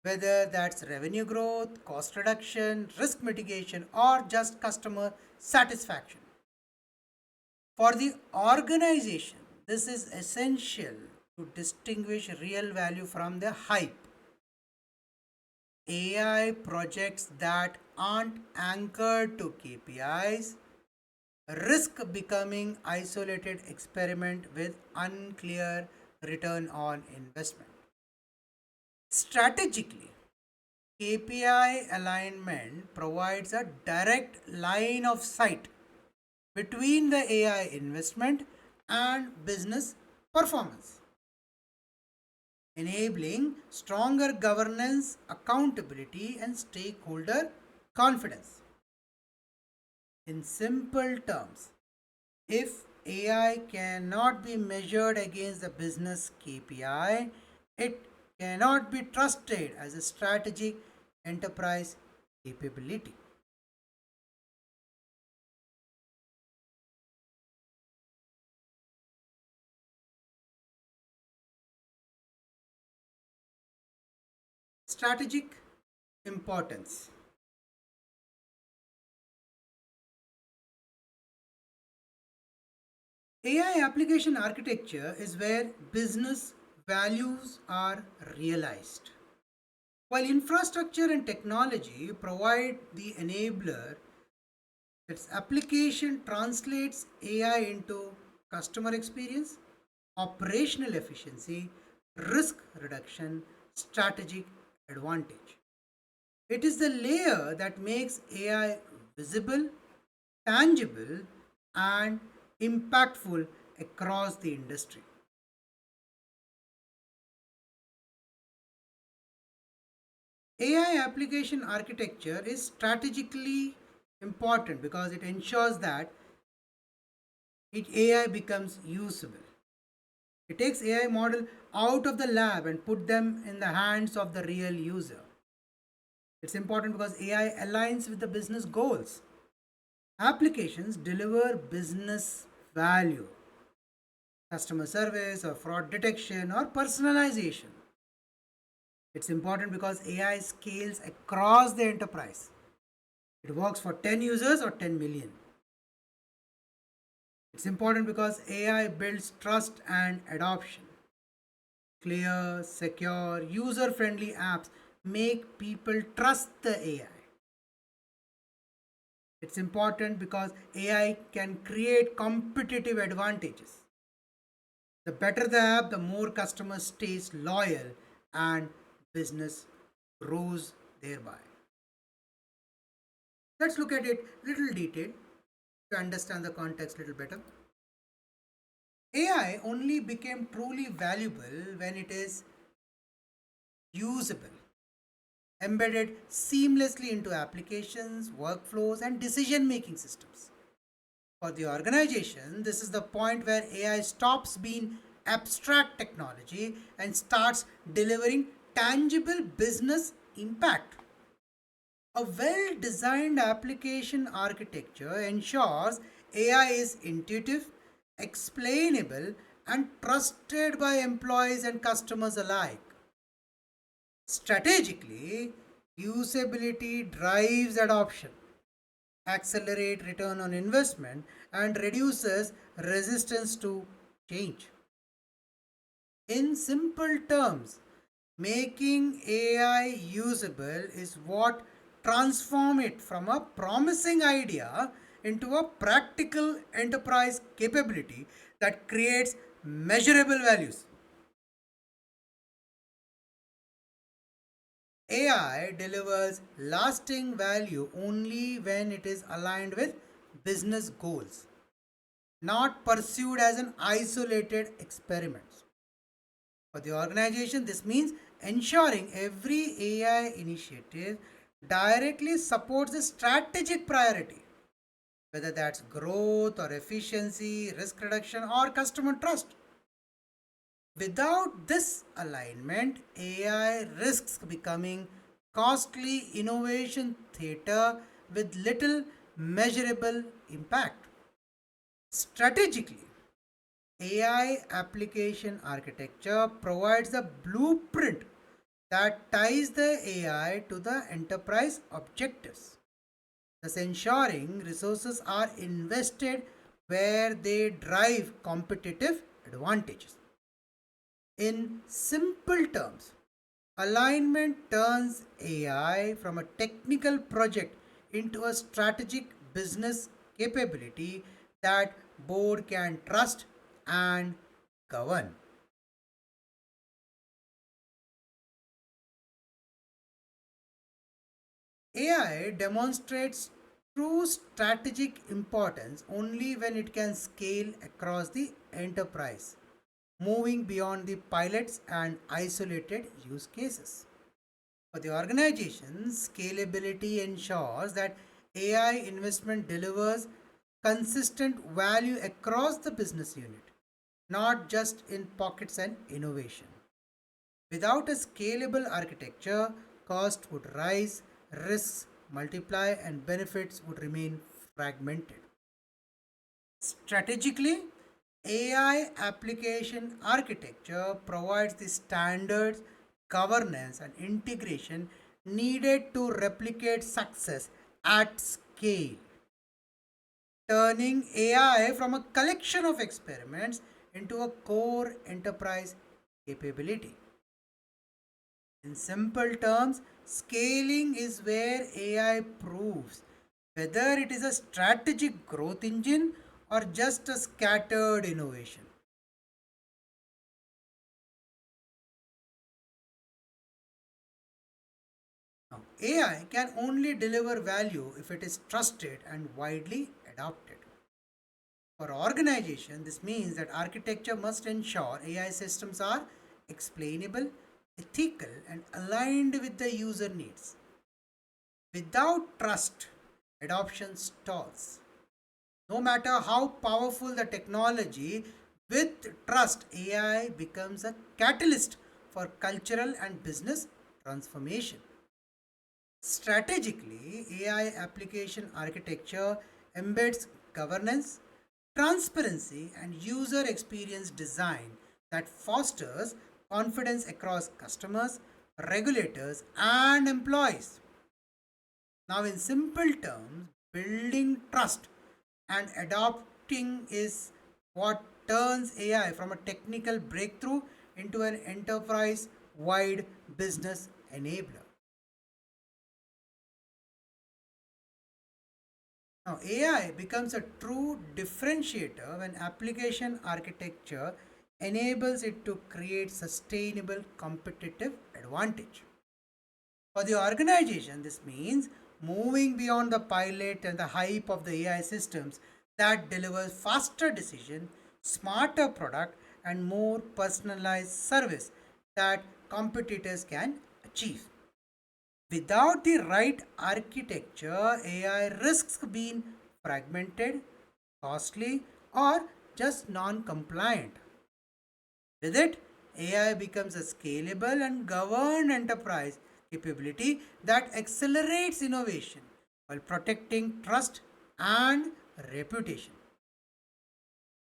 Whether that's revenue growth, cost reduction, risk mitigation, or just customer satisfaction. For the organization, this is essential to distinguish real value from the hype. AI projects that aren't anchored to KPIs risk becoming isolated experiment with unclear return on investment. Strategically, KPI alignment provides a direct line of sight between the AI investment and business performance, enabling stronger governance, accountability, and stakeholder confidence. In simple terms, if AI cannot be measured against the business KPI, it cannot be trusted as a strategic enterprise capability. Strategic importance. AI application architecture is where business values are realized. While infrastructure and technology provide the enabler, its application translates AI into customer experience, operational efficiency, risk reduction, strategic advantage. It is the layer that makes AI visible, tangible, and impactful across the industry. AI application architecture is strategically important because it ensures that AI becomes usable. It takes AI model out of the lab and put them in the hands of the real user. It's important because AI aligns with the business goals. Applications deliver business value, customer service or fraud detection or personalization. It's important because AI scales across the enterprise. It works for 10 users or 10 million. It's important because AI builds trust and adoption. Clear, secure, user friendly apps make people trust the AI. It's important because AI can create competitive advantages. The better the app, the more customers stays loyal and business grows thereby. Let's look at it little detail to understand the context a little better. AI only became truly valuable when it is usable, embedded seamlessly into applications, workflows, and decision making systems. For the organization, this is the point where AI stops being abstract technology and starts delivering tangible business impact. A well designed application architecture ensures AI is intuitive, explainable, and trusted by employees and customers alike. Strategically, usability drives adoption, accelerate return on investment, and reduces resistance to change. In simple terms, making AI usable is what transform it from a promising idea into a practical enterprise capability that creates measurable values. AI delivers lasting value only when it is aligned with business goals, not pursued as an isolated experiment. For the organization, this means ensuring every AI initiative directly supports a strategic priority, whether that's growth or efficiency, risk reduction, or customer trust. Without this alignment, AI risks becoming costly innovation theater with little measurable impact. Strategically, AI application architecture provides a blueprint that ties the AI to the enterprise objectives, thus ensuring resources are invested where they drive competitive advantages. In simple terms, alignment turns AI from a technical project into a strategic business capability that board can trust and govern. AI demonstrates true strategic importance only when it can scale across the enterprise, moving beyond the pilots and isolated use cases. For the organization, scalability ensures that AI investment delivers consistent value across the business unit, not just in pockets and innovation. Without a scalable architecture, cost would rise, risks multiply, and benefits would remain fragmented. Strategically, AI application architecture provides the standards, governance, and integration needed to replicate success at scale, turning AI from a collection of experiments into a core enterprise capability. In simple terms, scaling is where AI proves whether it is a strategic growth engine or just a scattered innovation. Now, AI can only deliver value if it is trusted and widely adopted. For organization, this means that architecture must ensure AI systems are explainable, ethical, and aligned with the user needs. Without trust, adoption stalls. No matter how powerful the technology, with trust, AI becomes a catalyst for cultural and business transformation. Strategically, AI application architecture embeds governance, transparency, and user experience design that fosters confidence across customers, regulators, and employees. Now, in simple terms, building trust and shifting is what turns AI from a technical breakthrough into an enterprise wide business enabler. Now, AI becomes a true differentiator when application architecture enables it to create sustainable competitive advantage. For the organization, this means moving beyond the pilot and the hype of the AI systems that delivers faster decision, smarter product, and more personalized service that competitors can achieve. Without the right architecture, AI risks being fragmented, costly, or just non compliant. With it, AI becomes a scalable and governed enterprise capability that accelerates innovation while protecting trust and reputation.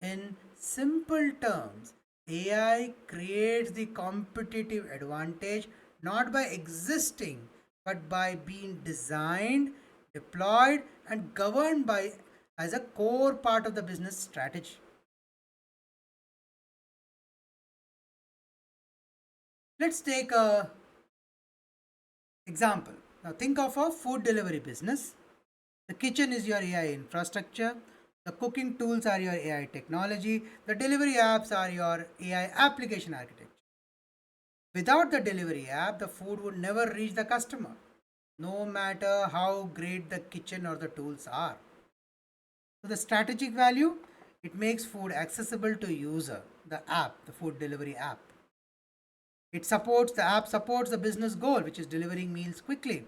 In simple terms, AI creates the competitive advantage not by existing but by being designed, deployed, and governed by as a core part of the business strategy. Let's take a example. Now think of a food delivery business. The kitchen is your AI infrastructure. The cooking tools are your AI technology. The delivery apps are your AI application architecture. Without the delivery app, the food would never reach the customer, no matter how great the kitchen or the tools are. So the strategic value, it makes food accessible to user, the app, the food delivery app. The app supports the business goal, which is delivering meals quickly.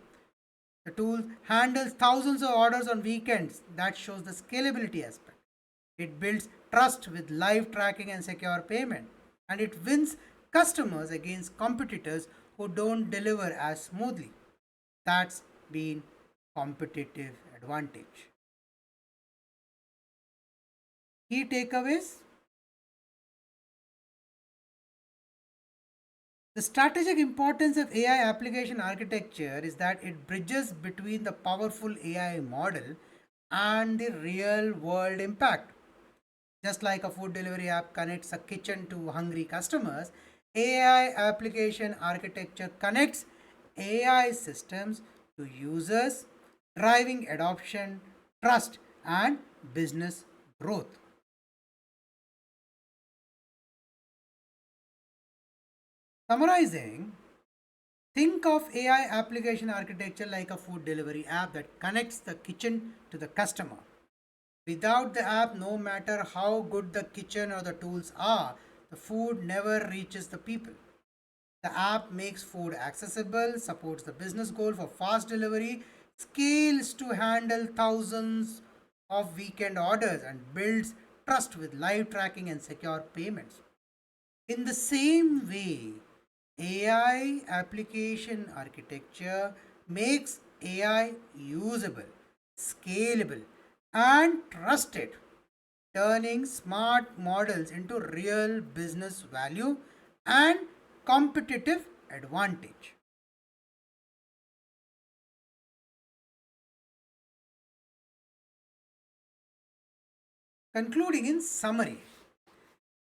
The tool handles thousands of orders on weekends. That shows the scalability aspect. It builds trust with live tracking and secure payment. And it wins customers against competitors who don't deliver as smoothly. That's been competitive advantage. Key takeaways. The strategic importance of AI application architecture is that it bridges between the powerful AI model and the real world impact. Just like a food delivery app connects a kitchen to hungry customers, AI application architecture connects AI systems to users, driving adoption, trust, and business growth. Summarizing, think of AI application architecture like a food delivery app that connects the kitchen to the customer. Without the app, no matter how good the kitchen or the tools are, the food never reaches the people. The app makes food accessible, supports the business goal for fast delivery, scales to handle thousands of weekend orders, and builds trust with live tracking and secure payments. In the same way, AI application architecture makes AI usable, scalable, and trusted, turning smart models into real business value and competitive advantage. Concluding in summary,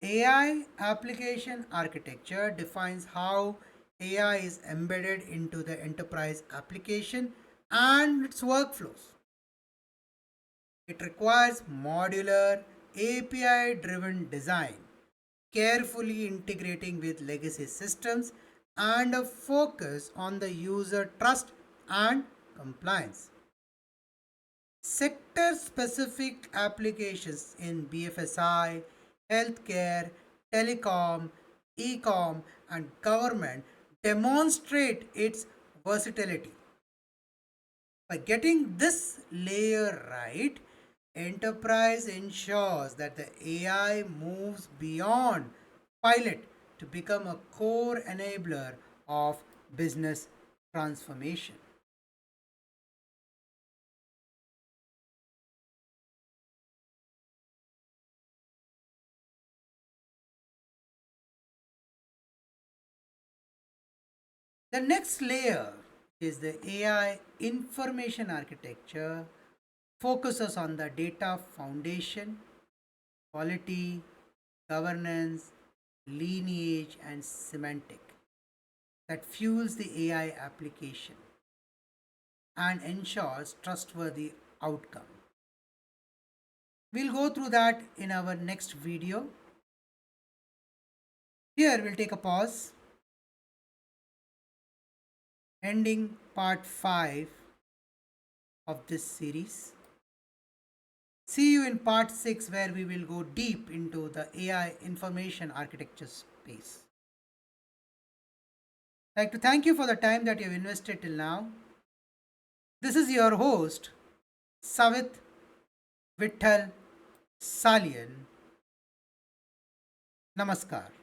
AI application architecture defines how AI is embedded into the enterprise application and its workflows. It requires modular, API driven design, carefully integrating with legacy systems, and a focus on the user trust and compliance. Sector specific applications in BFSI, healthcare, telecom, e-com, and government demonstrate its versatility. By getting this layer right, enterprise ensures that the AI moves beyond pilot to become a core enabler of business transformation. The next layer is the AI information architecture, focuses on the data foundation, quality, governance, lineage, and semantic that fuels the AI application and ensures trustworthy outcome. We'll go through that in our next video. Here we'll take a pause, ending part 5 of this series. See you in part 6 where we will go deep into the AI information architecture space. I'd like to thank you for the time that you have invested till now. This is your host, Savit Vittal Salian. Namaskar.